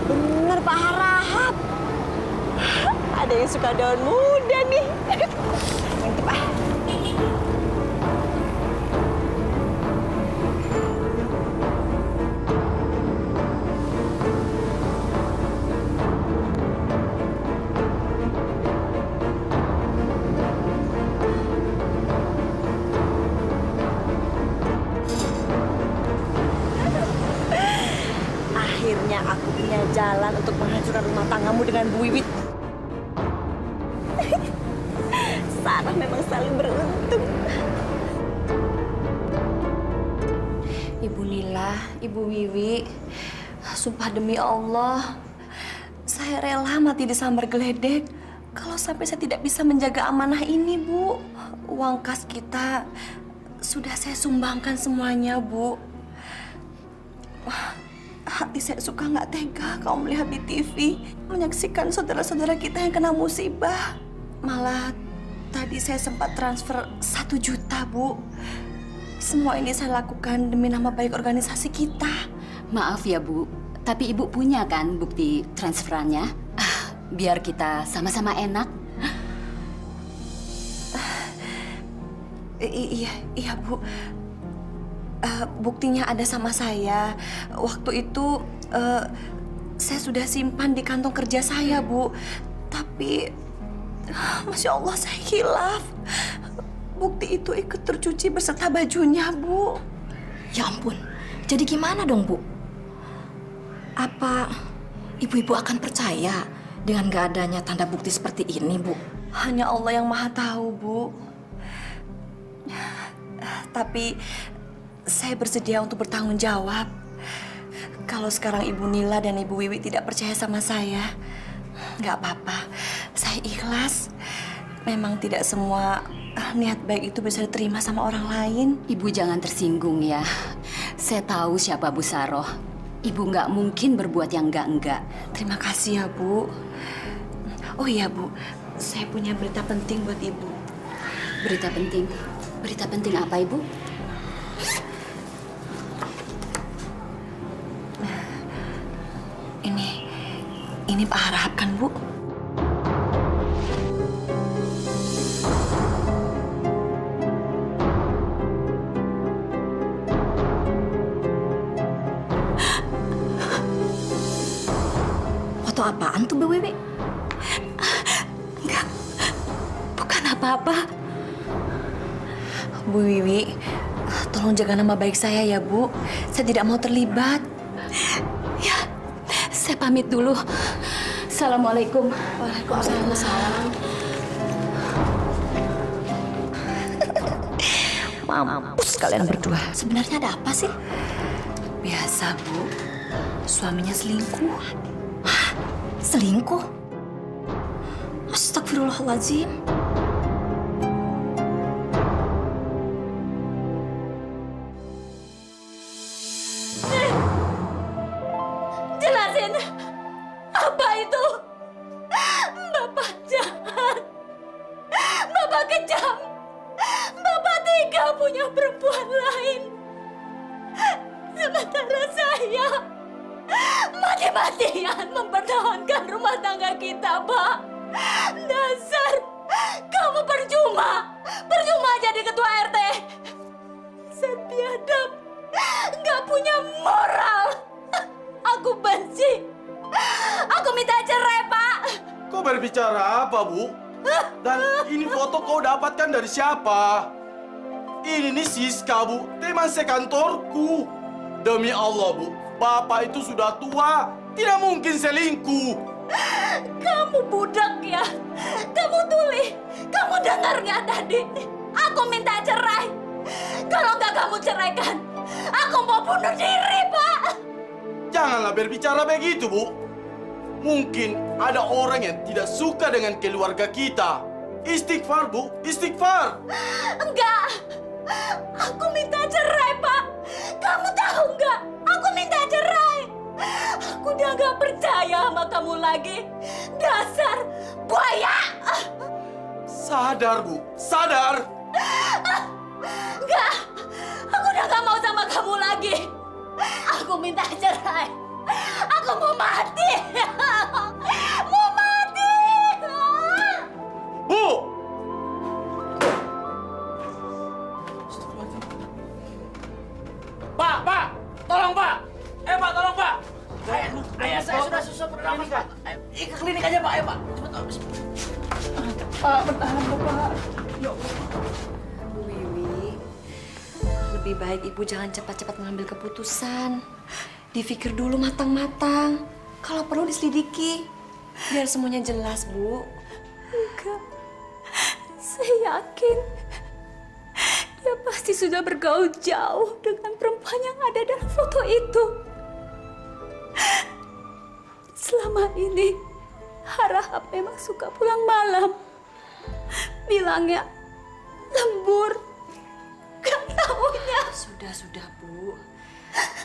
Bener Pak Harahap. Ada yang suka daun muda nih. Mantep ah. Akhirnya aku punya jalan untuk menghancurkan rumah tanggamu dengan Bu Wiwit. Sarah memang selalu beruntung. Ibu Nila, Ibu Wiwi, sumpah demi Allah, saya rela mati disambar geledek kalau sampai saya tidak bisa menjaga amanah ini, Bu. Uang kas kita sudah saya sumbangkan semuanya, Bu. Hati saya suka nggak tega kalau melihat di TV, menyaksikan saudara-saudara kita yang kena musibah. Malah tadi saya sempat transfer 1 juta, Bu. Semua ini saya lakukan demi nama baik organisasi kita. Maaf ya Bu, tapi Ibu punya kan bukti transferannya? Biar kita sama-sama enak. Iya Bu. Buktinya ada sama saya. Waktu itu saya sudah simpan di kantong kerja saya, Bu. Tapi Masya Allah saya hilaf. Bukti itu ikut tercuci beserta bajunya, Bu. Ya ampun, jadi gimana dong, Bu? Apa ibu-ibu akan percaya dengan gak adanya tanda bukti seperti ini, Bu? Hanya Allah yang Maha tahu, Bu. Tapi saya bersedia untuk bertanggung jawab. Kalau sekarang Ibu Nila dan Ibu Wiwi tidak percaya sama saya, nggak apa-apa. Saya ikhlas. Memang tidak semua niat baik itu bisa diterima sama orang lain. Ibu jangan tersinggung ya. Saya tahu siapa Bu Saroh. Ibu nggak mungkin berbuat yang enggak-enggak. Terima kasih ya, Bu. Oh iya, Bu. Saya punya berita penting buat Ibu. Berita penting? Berita penting apa, Ibu? Ini Pak Harahap kan, Bu? Foto apaan tuh, Bu Wiwi? Enggak, bukan apa-apa. Bu Wiwi, tolong jaga nama baik saya ya, Bu. Saya tidak mau terlibat. Ya, saya pamit dulu. Assalamualaikum. Waalaikumsalam. Mampus kalian berdua. Sebenarnya ada apa sih? Biasa, Bu. Suaminya selingkuh. Selingkuh? Astagfirullahaladzim. Jelasin, apa itu? Bapak jahat, Bapak kejam, Bapak tega punya perempuan lain. Sementara saya mati-matian mempertahankan rumah tangga kita, Pak. Dasar, kamu percuma jadi ketua RT. Setiadab, nggak punya moral. Aku benci. Aku minta cerai, Pak. Kau berbicara apa, Bu? Dan ini foto kau dapatkan dari siapa? Ini nih Siska, Bu, teman sekantorku. Demi Allah, Bu, Bapak itu sudah tua, tidak mungkin selingkuh. Kamu budak ya? Kamu tuli? Kamu dengar nggak tadi? Aku minta cerai. Kalau nggak kamu ceraikan, aku mau bunuh diri, Pak. Janganlah berbicara begitu, Bu. Mungkin ada orang yang tidak suka dengan keluarga kita. Istighfar, Bu, istighfar. Enggak. Aku minta cerai, Pak. Kamu tahu nggak? Aku minta cerai. Aku udah nggak percaya sama kamu lagi. Dasar buaya. Sadar, Bu, sadar. Enggak. Aku udah nggak mau sama kamu lagi. Aku minta cerai. Aku mau mati. Mau mati. Bu! Pak, tolong Pak. Pak, tolong Pak. Ayah saya sudah susah bernafas Pak. Ke klinik aja Pak, ayo Pak. Cepat. Pak, bertahan Pak. Ya Allah. Bu Wiwi, lebih baik Ibu jangan cepat-cepat mengambil keputusan. Dipikir dulu matang-matang. Kalau perlu diselidiki. Biar semuanya jelas, Bu. Enggak. Saya yakin dia pasti sudah bergaul jauh dengan perempuan yang ada dalam foto itu. Selama ini Harahap memang suka pulang malam. Bilangnya lembur. Gak taunya. Sudah, Bu.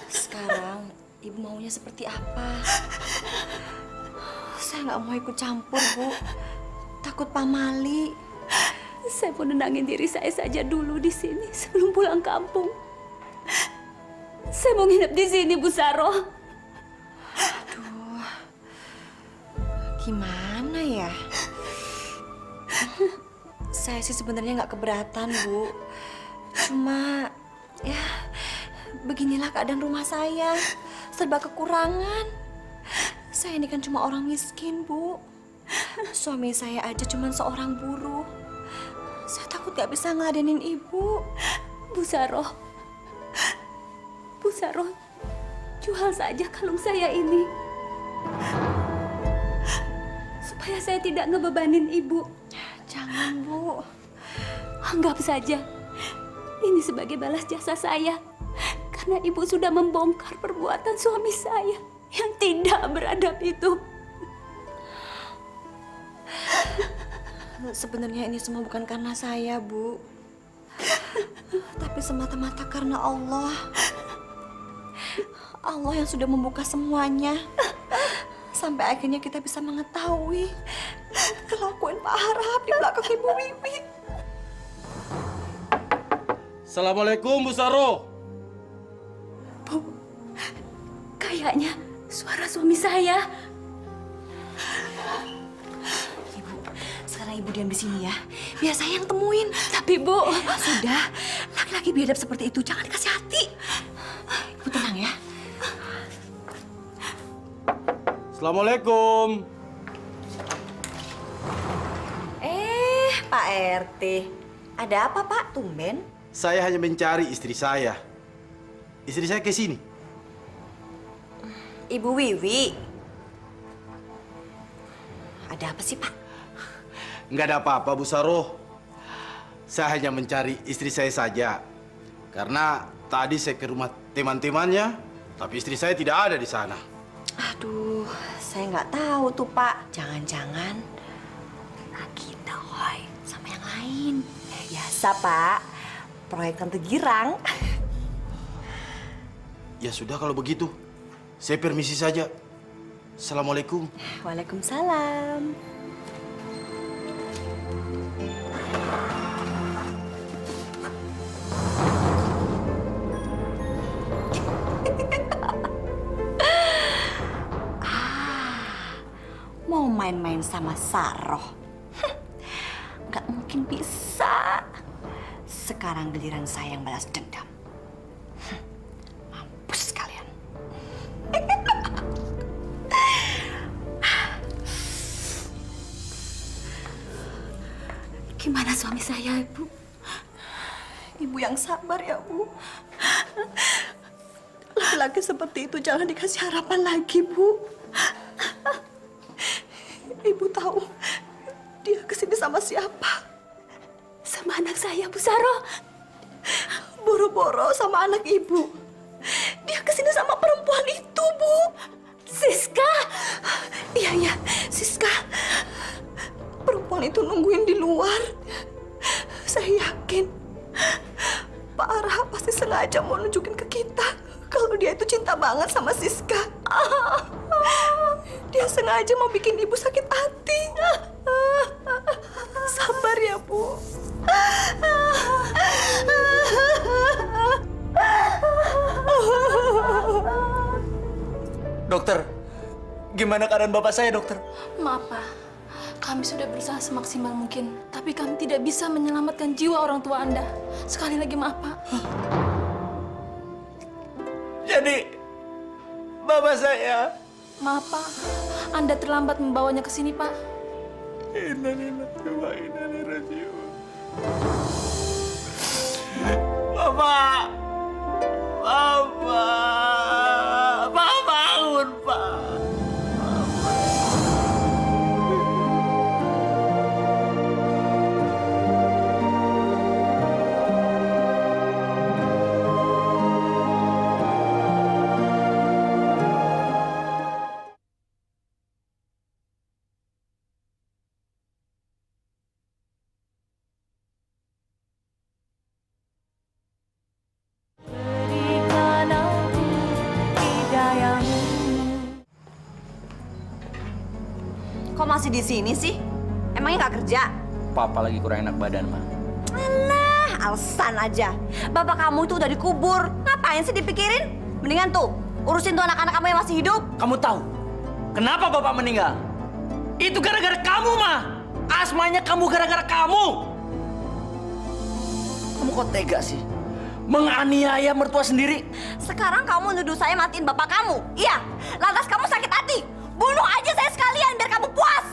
Sekarang Ibu maunya seperti apa? Saya nggak mau ikut campur, Bu. Takut pamali. Saya pun nenangin diri saya saja dulu di sini sebelum pulang kampung. Saya mau nginep di sini, Bu Saroh. Aduh, gimana ya? Saya sih sebenarnya nggak keberatan, Bu. Cuma, ya beginilah keadaan rumah saya. Serba kekurangan. Saya ini kan cuma orang miskin, Bu. Suami saya aja cuma seorang buruh. Saya takut gak bisa ngeladenin Ibu. Bu Saroh, jual saja kalung saya ini. Supaya saya tidak ngebebanin Ibu. Jangan, Bu. Anggap saja ini sebagai balas jasa saya. Karena Ibu sudah membongkar perbuatan suami saya yang tidak beradab itu. Sebenarnya ini semua bukan karena saya, Bu. Tapi semata-mata karena Allah. Allah yang sudah membuka semuanya. Sampai akhirnya kita bisa mengetahui kelakuan Pak Harahap di belakang Ibu Wiwi. Assalamualaikum, Bu Saro. Bu, kayaknya suara suami saya. Sekarang Ibu diam di sini ya. Biar saya yang temuin. Tapi Bu, sudah. Laki-laki biadab seperti itu jangan dikasih hati. Ibu tenang ya. Assalamualaikum. Pak RT. Ada apa, Pak? Tumben? Saya hanya mencari istri saya. Istri saya ke sini. Ibu Wiwi. Ada apa sih, Pak? Nggak ada apa-apa, Bu Saroh. Saya hanya mencari istri saya saja. Karena tadi saya ke rumah teman-temannya, tapi istri saya tidak ada di sana. Aduh, saya nggak tahu tuh, Pak. Jangan-jangan lagi doi sama yang lain. Biasa, Pak. Proyek Tante Girang. Ya sudah kalau begitu. Saya permisi saja. Assalamualaikum. Waalaikumsalam. Mau main-main sama Saroh. Nggak mungkin bisa. Sekarang giliran saya yang balas dendam. Mampus kalian. Gimana suami saya, Ibu? Ibu yang sabar ya, Bu. Laki-laki seperti itu jangan dikasih harapan lagi, Bu. Ibu tahu dia kesini sama siapa? Sama anak saya, Bu Saroh. Boro-boro sama anak ibu. Dia kesini sama perempuan itu, Bu. Siska! Iya, Siska. Perempuan itu nungguin di luar. Saya yakin Pak Arha pasti sengaja mau nunjukin ke kita kalau dia itu cinta banget sama Siska. Dia sengaja mau bikin ibu sakit hati. Sabar ya, Bu. Dokter, gimana keadaan bapak saya, dokter? Maaf, Pak. Kami sudah berusaha semaksimal mungkin, tapi kami tidak bisa menyelamatkan jiwa orang tua Anda. Sekali lagi maaf, Pak. Jadi, bapak saya... Maaf, Pak. Anda terlambat membawanya ke sini, Pak. Innalillahi wa inna ilaihi raji'un. Bapak! Bapak! Bapak bangun, Pak! Kok masih di sini sih? Emangnya nggak kerja? Papa lagi kurang enak badan, Ma. Alah, alasan aja. Bapak kamu itu udah dikubur. Ngapain sih dipikirin? Mendingan tuh, urusin tuh anak-anak kamu yang masih hidup. Kamu tahu kenapa bapak meninggal? Itu gara-gara kamu, Ma. Asmanya kamu gara-gara kamu. Kamu kok tega sih? Menganiaya mertua sendiri. Sekarang kamu nuduh saya matiin bapak kamu. Iya, lantas kamu sakit hati. Bunuh aja saya sekalian biar kamu puas.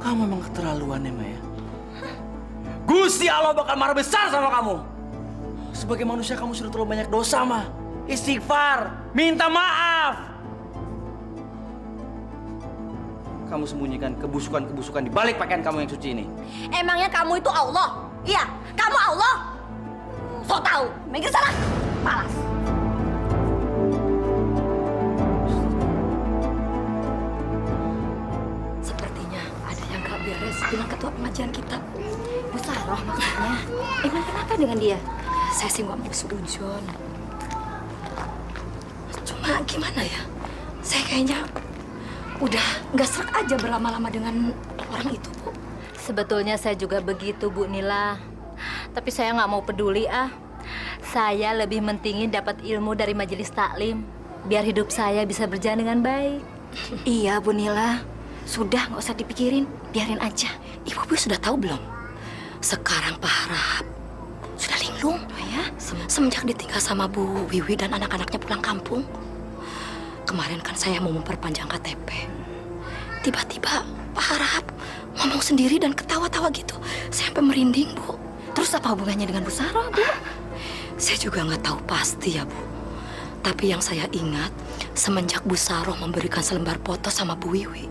Kamu memang keterlaluan ya, Ma ya. Gusti Allah bakal marah besar sama kamu. Sebagai manusia kamu sudah terlalu banyak dosa, Ma. Istighfar, minta maaf. Kamu sembunyikan kebusukan-kebusukan di balik pakaian kamu yang suci ini. Emangnya kamu itu Allah? Iya, kamu Allah. So tahu, minggir sana. Malas. Sepertinya ada yang gak beres dengan ketua pengajian kita. Bu Saroh maksudnya. Emang kenapa dengan dia? Saya sih nggak mau sudon. Cuma gimana ya? Saya kayaknya udah nggak serak aja berlama-lama dengan orang itu, Bu. Sebetulnya saya juga begitu, Bu Nila. Tapi saya nggak mau peduli ah. Saya lebih mentingin dapat ilmu dari majelis taklim. Biar hidup saya bisa berjalan dengan baik. Iya, Bu Nila. Sudah, nggak usah dipikirin. Biarin aja. Ibu sudah tahu belum? Sekarang Pak Harap sudah linglung, ya. Semenjak ditinggal sama Bu Wiwi dan anak-anaknya pulang kampung. Kemarin kan saya mau memperpanjang KTP. tiba-tiba Pak Harahap ngomong sendiri dan ketawa-tawa gitu. Saya sampai merinding, Bu. Terus apa hubungannya dengan Bu Saroh, Bu? Saya juga nggak tahu pasti ya, Bu. Tapi yang saya ingat, semenjak Bu Saroh memberikan selembar foto sama Bu Wiwi,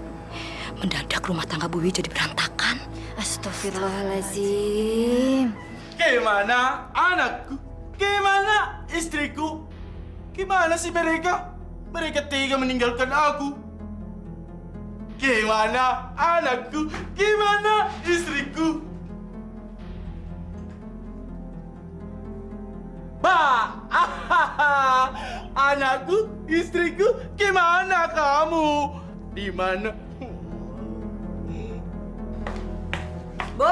mendadak rumah tangga Bu Wiwi jadi berantakan. Astagfirullahaladzim. Gimana anakku? Gimana istriku? Gimana sih mereka? Mereka tega meninggalkan aku. Gimana anakku? Gimana istriku? Anakku, istriku, gimana kamu? Di mana? Bu,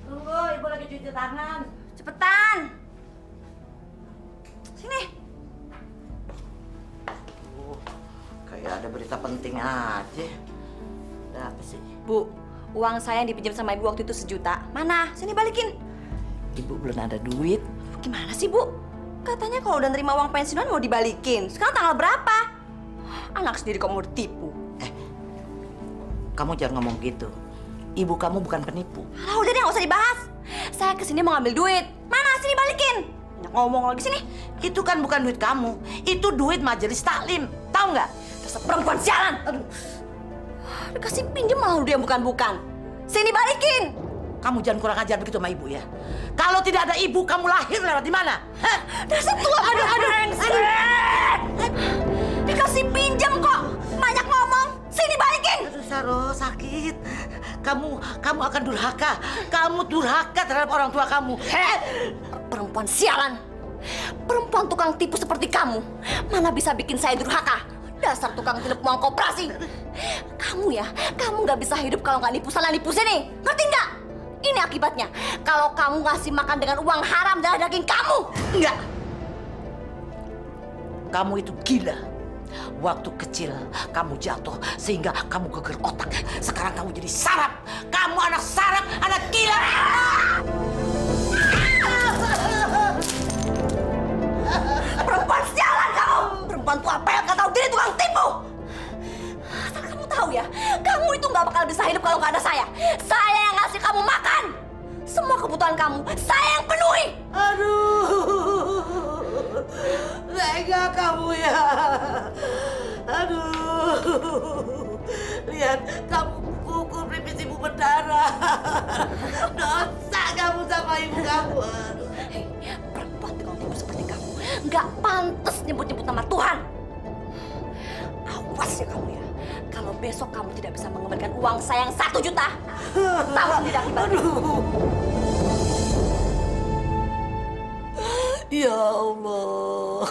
tunggu, ibu lagi cuci tangan. Cepetan. Sini. Kayak ada berita penting aja. Ada apa sih? Bu, uang saya yang dipinjam sama ibu waktu itu 1 juta. Mana? Sini balikin. Ibu belum ada duit. Gimana sih, Bu? Katanya kalau udah nerima uang pensiunan mau dibalikin. Sekarang tanggal berapa? Anak sendiri kok mau ditipu. Kamu jangan ngomong gitu. Ibu kamu bukan penipu. Alah, udah deh, nggak usah dibahas. Saya kesini mau ngambil duit. Mana? Sini balikin. Banyak ngomong lagi sini. Itu kan bukan duit kamu. Itu duit majelis taklim. Tahu nggak? Dasar perempuan sialan. Aduh. Dikasih pinjam malah dia bukan-bukan. Sini balikin. Kamu jangan kurang ajar begitu sama ibu ya. Kalau tidak ada ibu, kamu lahir lewat di mana? Hah? Dasar tua. Aduh. Dikasih pinjam kok. Banyak ngomong. Sini balikin. Aduh, Saroh, sakit. Kamu akan durhaka. Kamu durhaka terhadap orang tua kamu. Perempuan sialan. Perempuan tukang tipu seperti kamu. Mana bisa bikin saya durhaka? Dasar tukang tipu uang koperasi. Kamu ya, kamu nggak bisa hidup kalau nggak nipu sana nipu sini. Ngerti nggak? Ini akibatnya. Kalau kamu ngasih makan dengan uang haram darah daging kamu. Enggak. Kamu itu gila. Waktu kecil kamu jatuh sehingga kamu geger otak. Sekarang kamu jadi sarap. Kamu anak sarap, anak gila. Perempuan sialan kamu. Perempuan tua pel nggak tahu diri tukang tipu. Asal kamu tahu ya, kamu itu nggak bakal bisa hidup kalau nggak ada saya. Saya yang ngasih kamu makan. Semua kebutuhan kamu, saya yang penuhi. Aduh, tega kamu ya. Aduh, lihat kamu pukul pipis ibu berdarah. Dosa kamu sama ibu kamu. Hei, perempuan tukang tipu seperti kamu nggak pantas nyebut-nyebut nama Tuhan. Awas ya kamu ya. Kalau besok kamu tidak bisa mengembalikan uang saya yang 1 juta, tahu sendiri akibatnya. Ya Allah,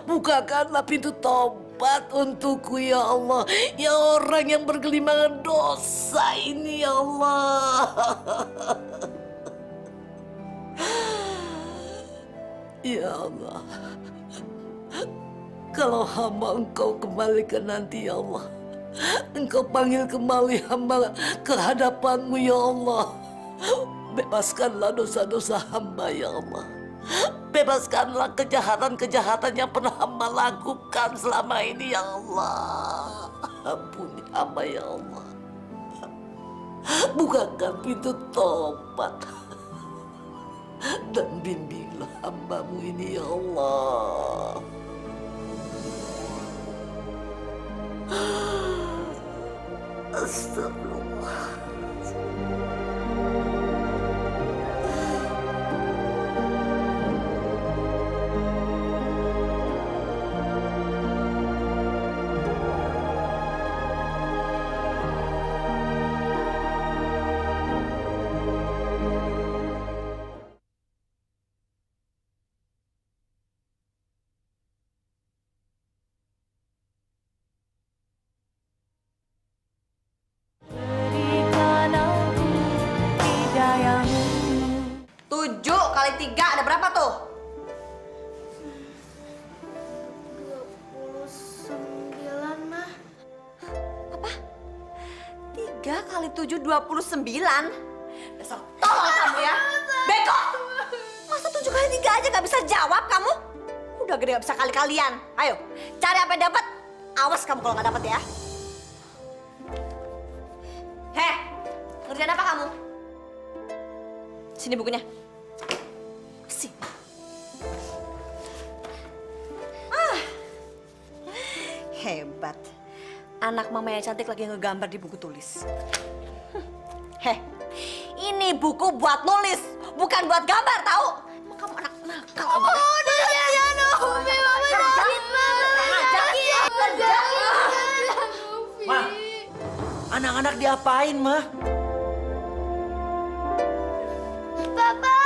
bukakanlah pintu tobat untukku ya Allah. Ya orang yang bergelimangan dosa ini ya Allah. Ya Allah, kalau hamba Engkau kembalikan nanti ya Allah, Engkau panggil kembali hamba ke hadapan-Mu ya Allah. Bebaskanlah dosa-dosa hamba ya Allah. Bebaskanlah kejahatan-kejahatan yang pernah hamba lakukan selama ini ya Allah. Ampuni hamba ya Allah. Bukakan pintu tobat dan bimbinglah hamba-Mu ini ya Allah. Astagfirullah. Tujuh kali 3 ada berapa tuh? 29, Mah. Apa? 3 kali 7 29. Dasar tolol kamu ya. Beko. Masa 7 kali 3 aja gak bisa jawab kamu? Udah gede gak bisa kali-kalian. Ayo, cari apa yang dapat. Awas kamu kalau gak dapat ya. Heh, ngerjain apa kamu? Sini bukunya. Sini. Hebat. Anak mama yang cantik lagi ngegambar di buku tulis. Heh, ini buku buat nulis, bukan buat gambar, tahu? Emang kamu anak nakal. Ma, anak-anak diapain, Ma? Papa!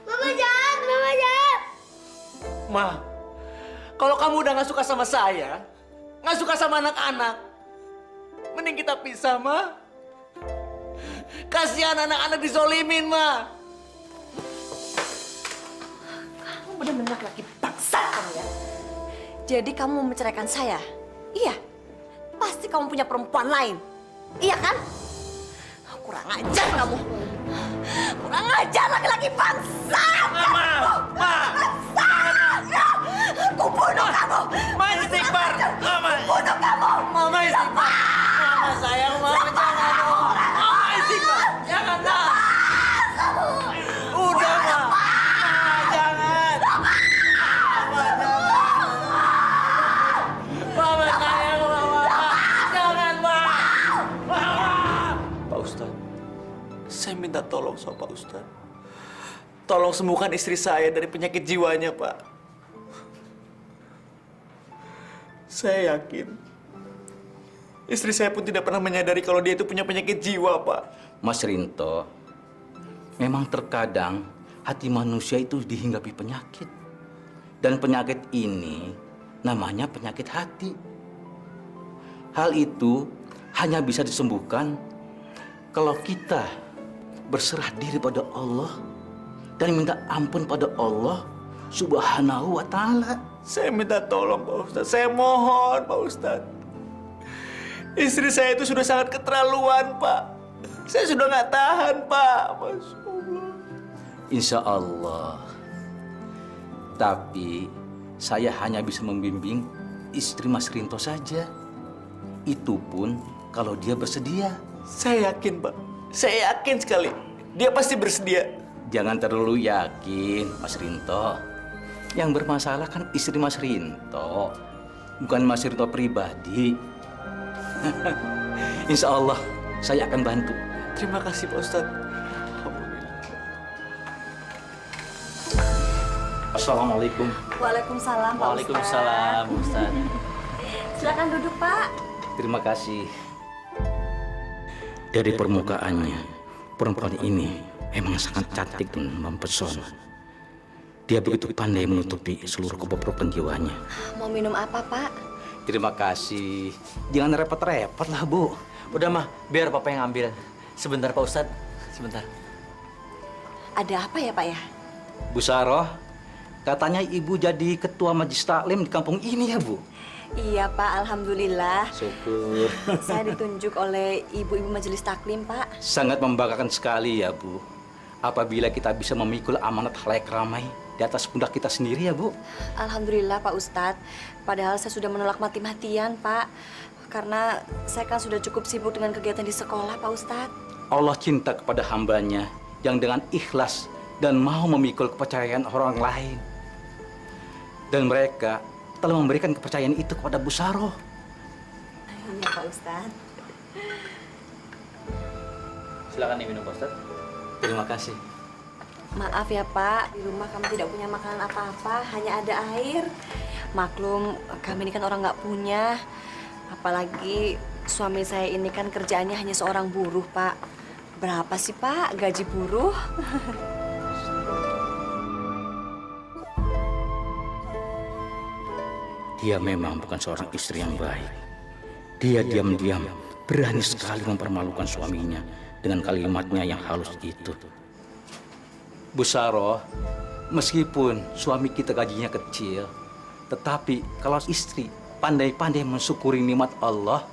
Mama jahat, Mama jahat! Ma, kalau kamu udah gak suka sama saya, gak suka sama anak-anak, mending kita pisah, Ma. Kasihan anak-anak dizolimin, Ma. Kamu benar-benar laki bangsat kamu ya. Jadi kamu mau menceraikan saya? Iya. Pasti kamu punya perempuan lain. Iya kan? Kurang ajar kamu. Kurang ajar laki-laki bangsat. Ma, Bangsat. Aku bunuh kamu. Ma istighfar. Mama. Bunuh kamu. Mama istighfar. Mama sayang, Mama jangan. Mama istighfar. Jangan, Ma. Udah, Ma. Ma, jangan. Mama jangan. Mama sayang, Mama. Jangan, Ma. Mama. Pak Ustadz, saya minta tolong sama Pak Ustadz. Tolong sembuhkan istri saya dari penyakit jiwanya, Pak. Saya yakin istri saya pun tidak pernah menyadari kalau dia itu punya penyakit jiwa, Pak. Mas Rinto, memang terkadang hati manusia itu dihinggapi penyakit. Dan penyakit ini namanya penyakit hati. Hal itu hanya bisa disembuhkan kalau kita berserah diri pada Allah dan minta ampun pada Allah Subhanahu wa Ta'ala. Saya minta tolong, Pak Ustadz. Saya mohon, Pak Ustadz. Istri saya itu sudah sangat keterlaluan, Pak. Saya sudah nggak tahan, Pak. Masya Allah. Insya Allah. Tapi saya hanya bisa membimbing istri Mas Rinto saja. Itu pun kalau dia bersedia. Saya yakin, Pak. Saya yakin sekali. Dia pasti bersedia. Jangan terlalu yakin, Mas Rinto. Yang bermasalah kan istri Mas Rinto, bukan Mas Rinto pribadi. Insya Allah, saya akan bantu. Terima kasih, Pak Ustadz. Assalamualaikum. Waalaikumsalam, Pak Waalaikumsalam, Ustaz. Silakan duduk, Pak. Terima kasih. Dari permukaannya, perempuan ini memang sangat cantik dan mempesona. Dia begitu pandai menutupi seluruh kebobrokan jiwanya. Mau minum apa, Pak? Terima kasih. Jangan repot-repot lah, Bu. Udah, Mah. Biar Papa yang ambil. Sebentar, Pak Ustadz. Sebentar. Ada apa ya, Pak ya? Bu Saroh, katanya Ibu jadi ketua majelis taklim di kampung ini ya, Bu? Iya, Pak. Alhamdulillah. Syukur. Saya ditunjuk oleh ibu-ibu majelis taklim, Pak. Sangat membanggakan sekali ya, Bu. Apabila kita bisa memikul amanat halayak ramai di atas pundak kita sendiri ya, Bu. Alhamdulillah, Pak Ustadz. Padahal saya sudah menolak mati-matian, Pak. Karena saya kan sudah cukup sibuk dengan kegiatan di sekolah, Pak Ustadz. Allah cinta kepada hambanya yang dengan ikhlas dan mau memikul kepercayaan orang lain. Dan mereka telah memberikan kepercayaan itu kepada Bu Saroh. Iya, Pak Ustadz. Silakan diminum, Pak Ustadz. Terima kasih. Maaf ya, Pak. Di rumah kami tidak punya makanan apa-apa, hanya ada air. Maklum, kami ini kan orang nggak punya. Apalagi suami saya ini kan kerjaannya hanya seorang buruh, Pak. Berapa sih, Pak, gaji buruh? Dia memang bukan seorang istri yang baik. Dia diam-diam berani sekali mempermalukan suaminya dengan kalimatnya yang halus itu. Bu Saroh, meskipun suami kita gajinya kecil, tetapi kalau istri pandai-pandai mensyukuri nikmat Allah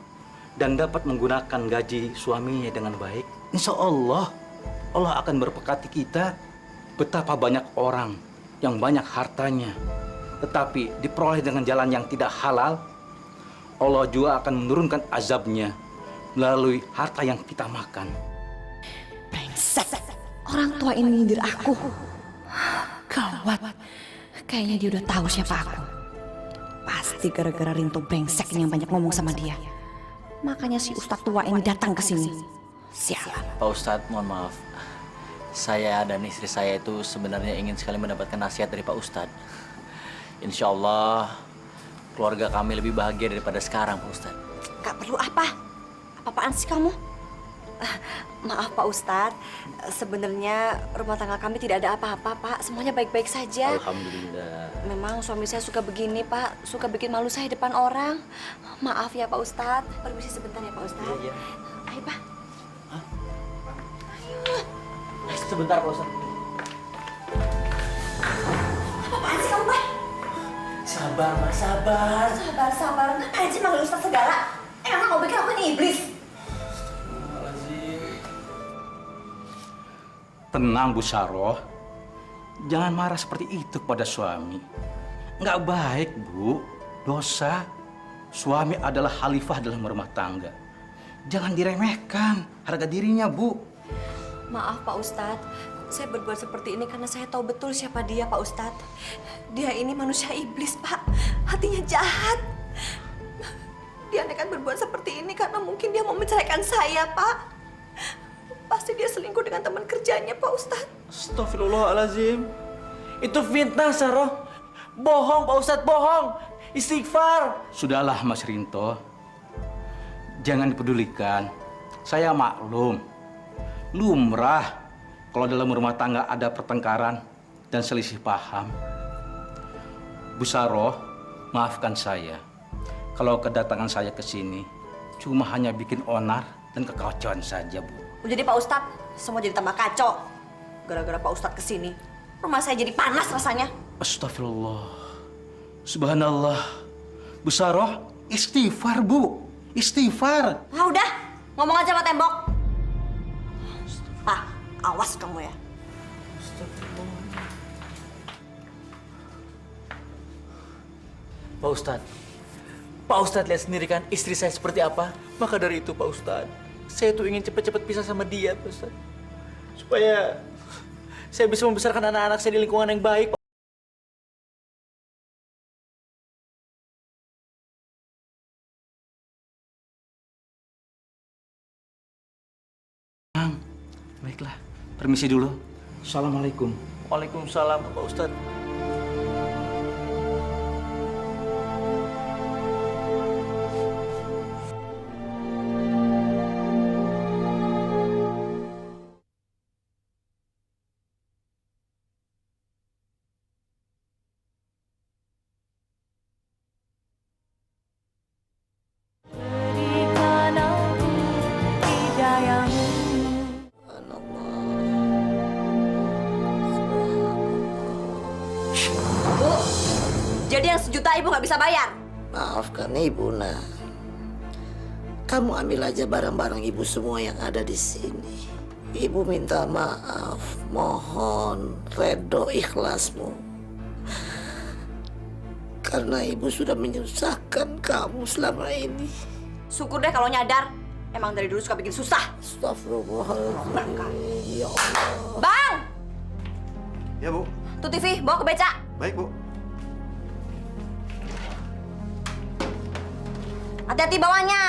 dan dapat menggunakan gaji suaminya dengan baik, insya Allah, Allah akan berkati kita. Betapa banyak orang yang banyak hartanya, tetapi diperoleh dengan jalan yang tidak halal, Allah juga akan menurunkan azabnya melalui harta yang kita makan. Brengsek. Orang tua ini nyindir aku. Gawat. Kayaknya dia udah tahu siapa aku. Pasti gara-gara Rinto brengsek ini yang banyak ngomong sama dia. Makanya si Ustadz tua ini datang ke sini. Sialan. Pak Ustadz, mohon maaf. Saya dan istri saya itu sebenarnya ingin sekali mendapatkan nasihat dari Pak Ustadz. Insya Allah, keluarga kami lebih bahagia daripada sekarang, Pak Ustadz. Gak perlu apa? Apa-apaan sih kamu? Maaf Pak Ustadz, sebenarnya rumah tangga kami tidak ada apa-apa Pak. Semuanya baik-baik saja. Alhamdulillah. Memang suami saya suka begini Pak, suka bikin malu saya depan orang. Maaf ya Pak Ustadz, permisi sebentar ya Pak Ustadz. Iya. Ayo Pak. Sebentar, Pak Ustadz. Apaan sih kamu Pak? Sabar, Mas, sabar. Sabar. Ngapain sih manggil Ustadz segala? Emang kamu pikir aku ini iblis? Tenang Bu Saroh, jangan marah seperti itu kepada suami. Nggak baik Bu, dosa. Suami adalah khalifah dalam rumah tangga. Jangan diremehkan harga dirinya Bu. Maaf Pak Ustadz, saya berbuat seperti ini karena saya tahu betul siapa dia Pak Ustadz. Dia ini manusia iblis Pak, hatinya jahat. Dia nekat berbuat seperti ini karena mungkin dia mau menceraikan saya Pak. Pasti dia selingkuh dengan teman kerjanya Pak Ustadz. Astagfirullahaladzim. Itu fitnah, Saroh. Bohong, Pak Ustadz, bohong. Istighfar. Sudahlah Mas Rinto, jangan dipedulikan. Saya maklum, lumrah kalau dalam rumah tangga ada pertengkaran dan selisih paham. Bu Saroh, maafkan saya kalau kedatangan saya ke sini cuma hanya bikin onar dan kekacauan saja, Bu. Jadi Pak Ustadz, semua jadi tambah kacau. Gara-gara Pak Ustadz kesini, rumah saya jadi panas rasanya. Astagfirullah. Subhanallah. Bu Saroh, istighfar, Bu. Istighfar. Ah udah, ngomong aja sama tembok. Pak, awas kamu ya. Pak Ustadz lihat sendiri kan istri saya seperti apa. Maka dari itu Pak Ustadz, saya tuh ingin cepat-cepat pisah sama dia, Pak Ustadz. Supaya saya bisa membesarkan anak-anak saya di lingkungan yang baik. Baiklah, permisi dulu. Assalamualaikum. Waalaikumsalam, Pak Ustadz. Bu, jadi yang 1 juta Ibu nggak bisa bayar? Maafkan Ibu, Nak. Kamu ambil aja barang-barang Ibu semua yang ada di sini. Ibu minta maaf, mohon redo ikhlasmu. Karena Ibu sudah menyusahkan kamu selama ini. Syukur deh kalau nyadar. Emang dari dulu suka bikin susah. Astagfirullahaladzim. Ya Allah. Bang! Ya, Bu. Tuh TV, bawa ke beca. Baik, Bu. Hati-hati bawahnya.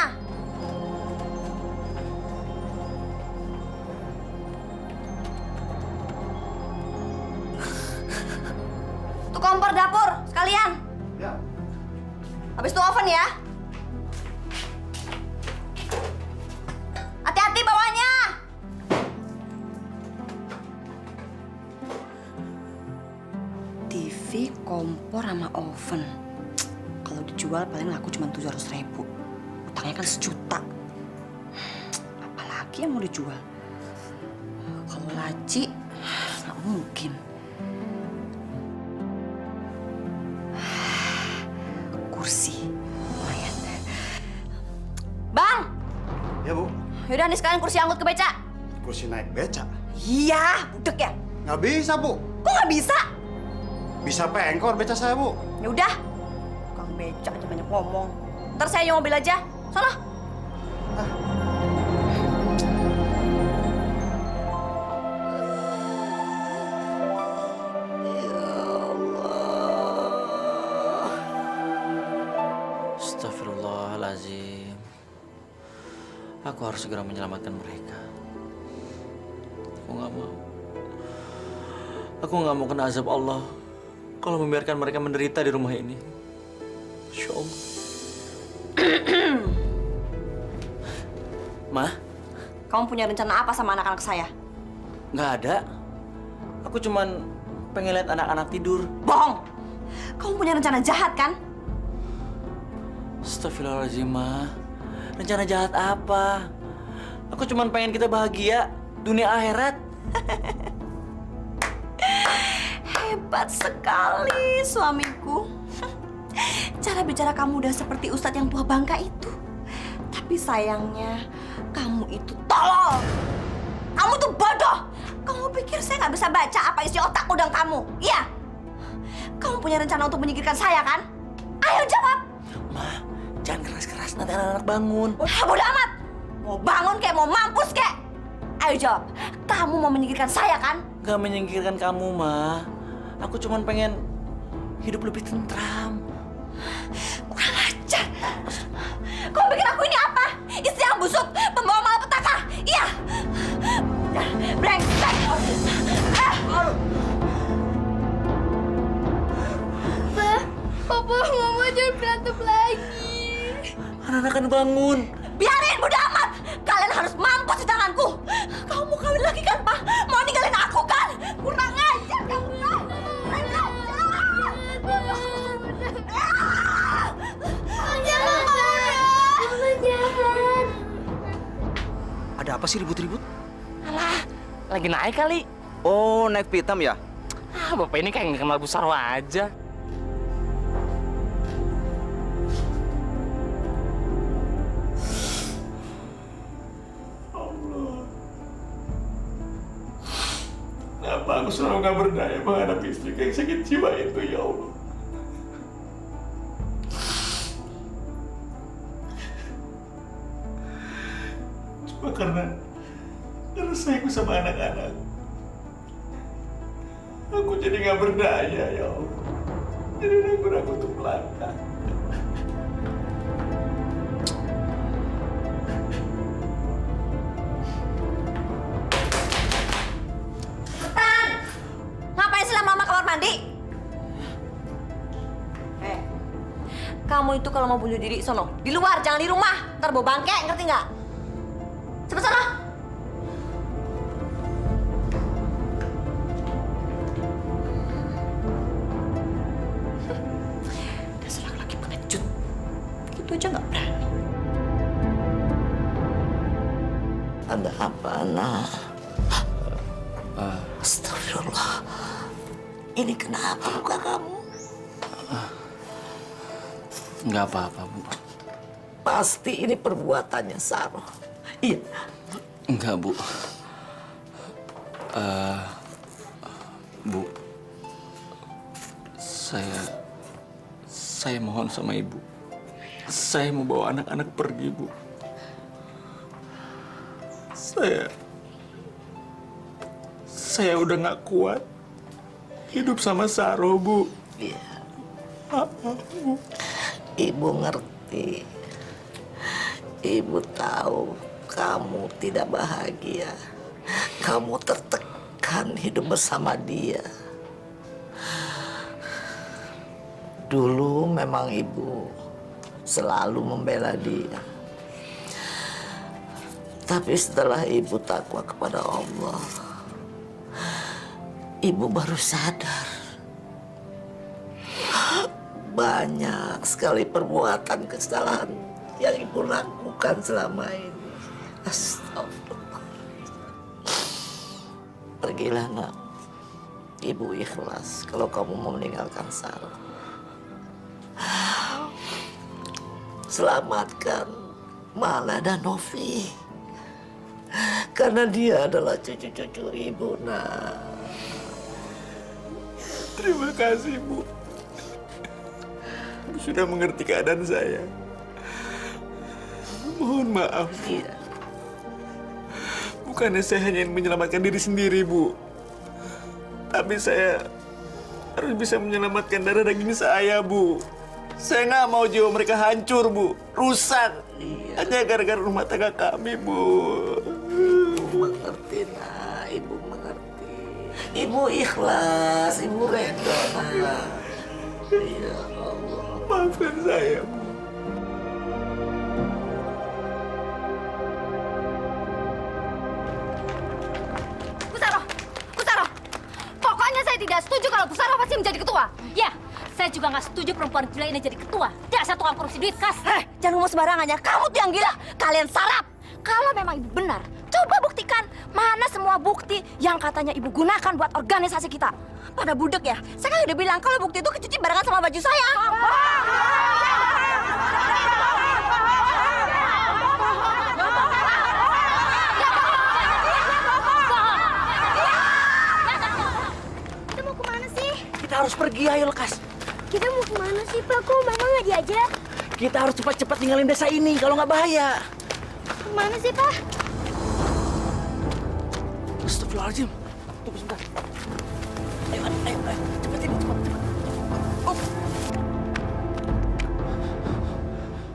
Tuh kompor dapur, sekalian. Ya. Habis itu oven ya. Hati-hati bawahnya. TV, kompor, sama oven. Kalau dijual paling laku cuma 700.000. Utangnya kan 1 juta. Apalagi yang mau dijual? Kalau laci, nggak mungkin. Kursi, lumayan. Bang! Ya, Bu. Yaudah nih sekalian kursi angkut ke beca. Kursi naik beca. Iya, budek ya. Nggak bisa, Bu. Kok nggak bisa? Bisa pengkor beca saya, Bu. Yaudah, Kang beca aja banyak ngomong. Ntar saya yang mobil aja. Sono. Astagfirullahaladzim. Aku harus segera menyelamatkan mereka. Aku nggak mau kena azab Allah kalau membiarkan mereka menderita di rumah ini. Insya Allah. Ma? Kamu punya rencana apa sama anak-anak saya? Nggak ada. Aku cuman pengen lihat anak-anak tidur. Bohong! Kamu punya rencana jahat kan? Astagfirullahaladzim, Ma. Rencana jahat apa? Aku cuman pengen kita bahagia dunia akhirat. Hebat sekali suamiku. Cara bicara kamu udah seperti Ustadz yang tua bangka itu. Tapi sayangnya kamu itu tolol. Kamu tuh bodoh. Kamu pikir saya nggak bisa baca apa isi otak udang kamu? Iya. Kamu punya rencana untuk menyingkirkan saya kan? Ayo jawab. Ma, jangan keras-keras nanti anak-anak bangun. Bodoh amat. Mau bangun kayak mau mampus kayak. Ayo jawab. Kamu mau menyingkirkan saya kan? Gak menyingkirkan kamu, Ma. Aku cuman pengen hidup lebih tentram. Kurang ajar. Kamu pikir aku ini apa? Istri yang busuk, pembawa malapetaka. Iya. Brengsek. Papa, Mama jangan berantem lagi. Anak-anak kan bangun. Biarin, bodo amat. Kalian harus mampus di tanganku. Kamu mau kawin lagi kan, Pak? Mau ninggalin aku kan? Kurang ajar kamu kan? Kurang ajar. Ada apa sih ribut-ribut? Alah, lagi naik kali. Oh, naik pitam ya? Ah, bapak ini kayak nggak kenal Bu Sarwa aja. Kenapa aku selalu gak berdaya menghadapi istriku yang sakit jiwa itu, ya Allah? Cuma karena sayangku sama anak-anak, aku jadi gak berdaya, ya Allah. Jadi ragu-ragu untuk melangkah. Ngapain sih lama-lama kamar mandi? Kamu itu kalau mau bunuh diri, sono. Di luar, jangan di rumah. Ntar bawa bangke, ngerti nggak? Cepet sono. Dasar laki-laki pengecut. Gitu aja nggak berani. Ada apa, nak? Astagfirullah. Ini kenapa muka kamu? Nggak apa-apa, Bu. Pasti ini perbuatannya Saroh. Iya. Enggak, Bu. Bu. Saya mohon sama Ibu. Saya mau bawa anak-anak pergi, Bu. Saya udah nggak kuat hidup sama Saroh, Bu. Iya. Bu. Ibu ngerti. Ibu tahu kamu tidak bahagia. Kamu tertekan hidup bersama dia. Dulu memang ibu selalu membela dia. Tapi setelah ibu takwa kepada Allah, ibu baru sadar banyak sekali perbuatan kesalahan yang ibu lakukan selama ini. Astagfirullah. Pergilah, nak. Ibu ikhlas kalau kamu mau meninggalkan Sarah. Selamatkan Mala dan Novi. Karena dia adalah cucu-cucu ibu, nak. Terima kasih, Bu. Sudah mengerti keadaan saya. Mohon maaf. Iya. Bukannya saya hanya ingin menyelamatkan diri sendiri, Bu. Tapi saya harus bisa menyelamatkan darah daging saya, Bu. Saya nggak mau jiwa mereka hancur, Bu. Rusak. Hanya gara-gara rumah tangga kami, Bu. Ibu mengerti, nak. Ibu mengerti. Ibu ikhlas. Ibu reda, nak. Ya Allah. Maafkan saya, Bu. Bu Saroh, pokoknya saya tidak setuju kalau Bu Saroh masih menjadi ketua. Ya, saya juga nggak setuju perempuan gila ini jadi ketua. Dasar tukang korupsi duit kas. Jangan ngomong sembarangan ya. Kamu tuh yang gila. Kalian sarap. Kalau memang ibu benar, coba buktikan mana semua bukti yang katanya ibu gunakan buat organisasi kita. Pada budek ya. Saya kan udah bilang kalau bukti itu kecuci barengan sama baju saya. Kita mau kemana sih? Kita harus pergi, ayo lekas. Kita mau kemana sih, Pak? Kok Mama nggak diajak? Kita harus cepat-cepat tinggalin desa ini, kalau nggak bahaya. Kemana sih, Pak? Astagfirullahaladzim. Tunggu sebentar. Ayo, cepat ini, cepat.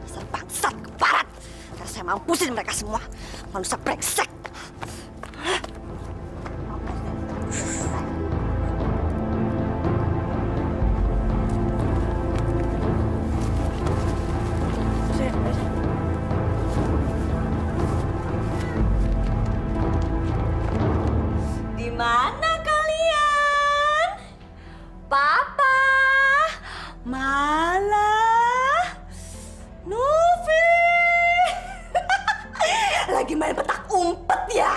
Dasar bangsat keparat. Karena saya mampusin mereka semua. Manusia brengsek. Di mana kalian? Papa, Mala, Novi. Lagi main petak umpet ya?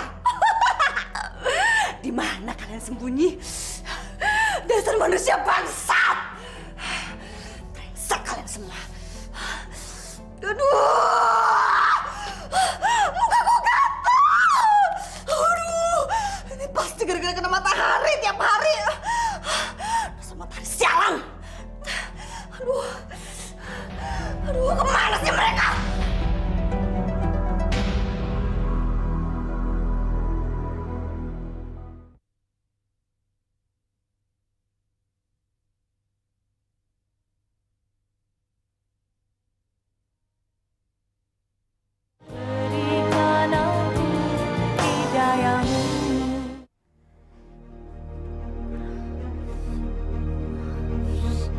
Di mana kalian sembunyi? Dasar manusia bangsat! Brengsek kalian semua. Aduh! Mukaku gatal! Aduh! Ini pasti gara-gara kena matahari tiap hari. Dasar matahari sialan! Aduh! Aduh, kemana sih mereka?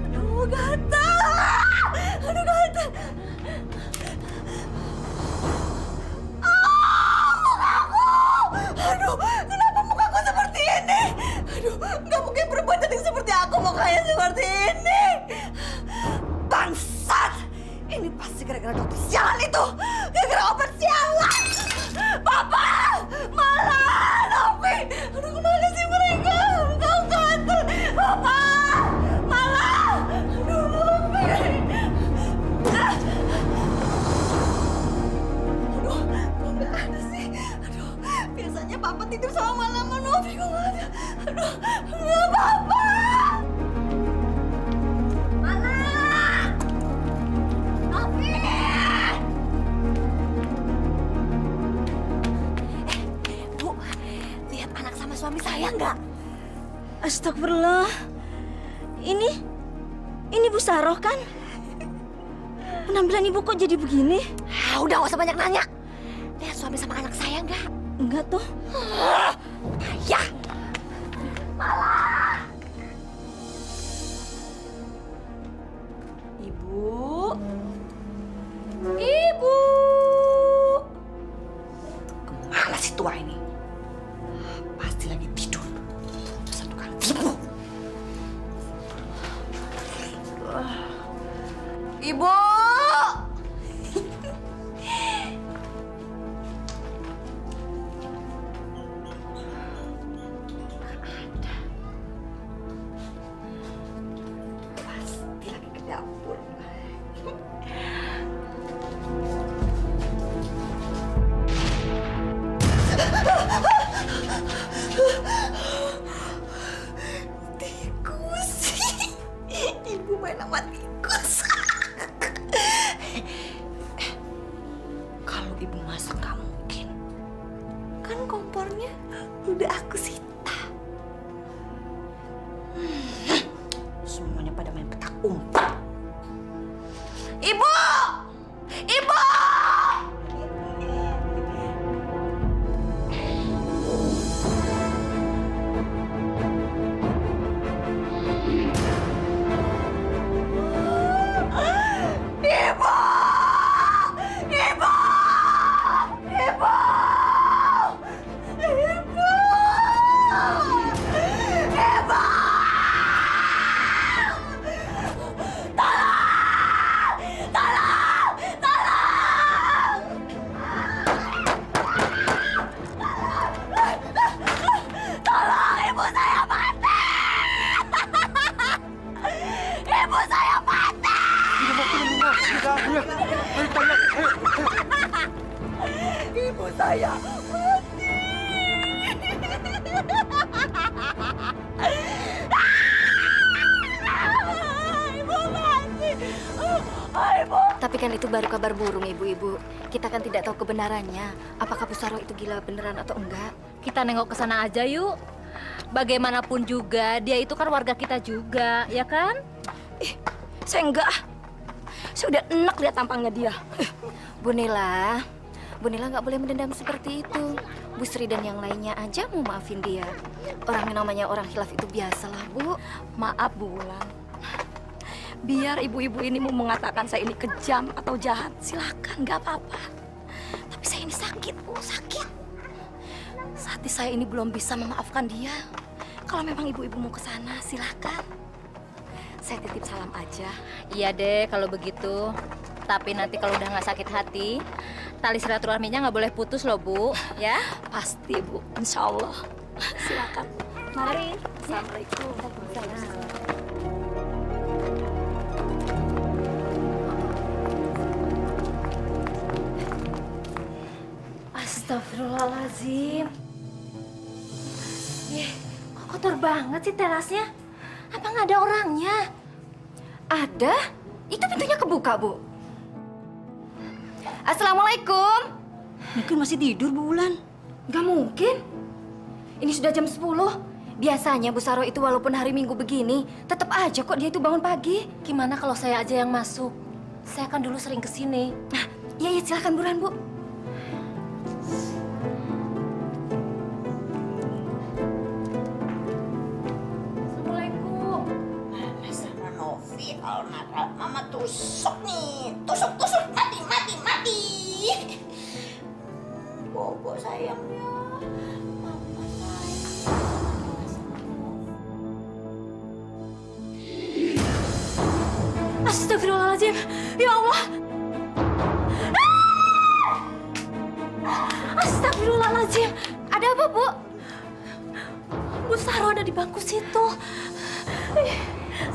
Aduh, gatal! Aduh, gatal! Mukaku! Aduh, kenapa mukaku seperti ini? Aduh, nggak mungkin perempuan cantik seperti aku mukanya seperti ini. Bangsat! Ini pasti gara-gara dokter sialan itu. Gara-gara obat sialan. Papa! Malah! Novi! Aduh, kemana sih mereka? Kau gatal! Papa! Malah! Aduh, Novi! Aduh, kok nggak ada sih? Aduh, biasanya Papa tidur sama Malah sama Novi, kok nggak ada? Aduh, nggak Papa! Malah! Novi! Bu, lihat anak sama suami saya nggak? Astagfirullah. Ini Bu Saroh kan? Penampilan ibu kok jadi begini? Udah gak usah banyak nanya. Lihat suami sama anak saya nggak? Enggak tuh. Ya. Malah. Ibu. Ibu. Kemana si tua ini? Pasti lagi tidur. Dasar tukang tipu. Ibu. Pasti lagi ke dapur. Tikus. Ibu main sama tikus. Kalau ibu masak nggak mungkin. Kan kompornya udah aku sita. Semuanya pada main petak umpet. Ibu! Ibu! Ibu! Ibu! Ibu! Ibu! Ibu! Tolong! Tolong! Tolong! Tolong, ibu saya mati! Ibu saya mati! Ibu saya mati. Ibu mati. Ibu. Tapi kan itu baru kabar burung, ibu-ibu. Kita kan tidak tahu kebenarannya. Apakah Bu Saro itu gila beneran atau enggak? Kita nengok ke sana aja yuk. Bagaimanapun juga, dia itu kan warga kita juga, ya kan? Saya enggak. Saya udah enak lihat tampangnya dia. Bu Nila nggak boleh mendendam seperti itu. Bu Sri dan yang lainnya aja mau maafin dia. Orang yang namanya orang khilaf itu biasalah, Bu. Maaf, Bu Wulan. Biar ibu-ibu ini mau mengatakan saya ini kejam atau jahat, silakan, nggak apa-apa. Tapi saya ini sakit, Bu, sakit. Hati saya ini belum bisa memaafkan dia. Kalau memang ibu-ibu mau ke sana, silakan. Saya titip salam aja. Iya deh kalau begitu. Tapi nanti kalau udah nggak sakit hati, tali silaturahminya nggak boleh putus loh Bu, ya? Pasti Bu, insya Allah. Silakan. Mari. Assalamualaikum. Astagfirullahaladzim. Kok kotor banget sih terasnya? Apa nggak ada orangnya? Ada? Itu pintunya kebuka, Bu. Assalamualaikum. Mungkin masih tidur, Bu Wulan. Nggak mungkin. Ini sudah jam 10. Biasanya Bu Saro itu walaupun hari Minggu begini, tetap aja kok dia itu bangun pagi. Gimana kalau saya aja yang masuk? Saya kan dulu sering kesini. Nah, iya silakan buruan, Bu. Kalau nakal, mama tusuk nih. Tusuk, mati. Bobo sayangnya. Mama sayang. Astagfirullahaladzim. Ya Allah. Astagfirullahaladzim. Ada apa, Bu? Bu Saro ada di bangku situ.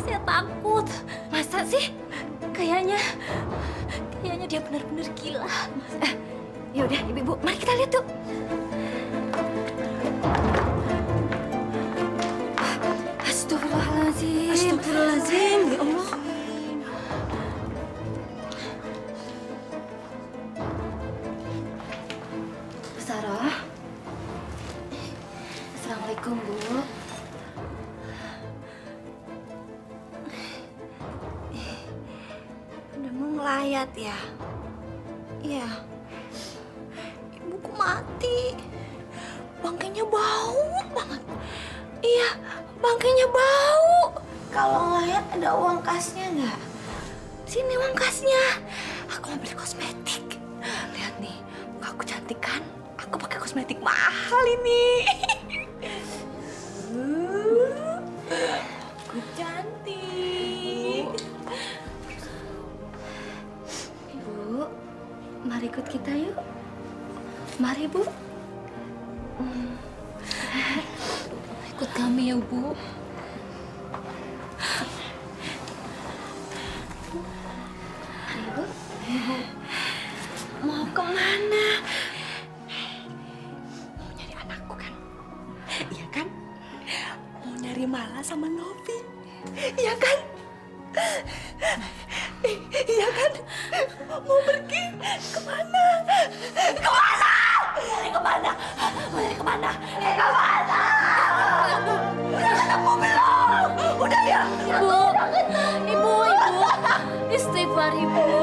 Saya takut. Masa sih? Kayaknya dia benar-benar gila. Ya udah, Ibu, mari kita lihat tuh. Astagfirullahaladzim. Astagfirullahaladzim, ya Allah. Bu Saro. Assalamualaikum, Bu. Udah mau ngelayat ya? Iya. Ibuku mati. Bangkainya bau banget. Iya, bangkainya bau. Kalau ngelayat ada uang kasnya nggak? Sini uang kasnya. Aku mau beli kosmetik. Lihat nih, muka aku cantik kan? Aku pakai kosmetik mahal ini. Aku cantik. Bu, mari ikut kita yuk. Mari, Bu. Ikut kami ya, Bu. Mari, Bu. Mau kemana? Mau nyari anakku kan? Iya kan? Mau nyari Mala sama Novi. Iya kan? Iya kan? Mau pergi kemana? Kemana? Kemana? Kemana? Kemana? Udah ketemu belum? Udah ya? Ibu, istighfar Ibu.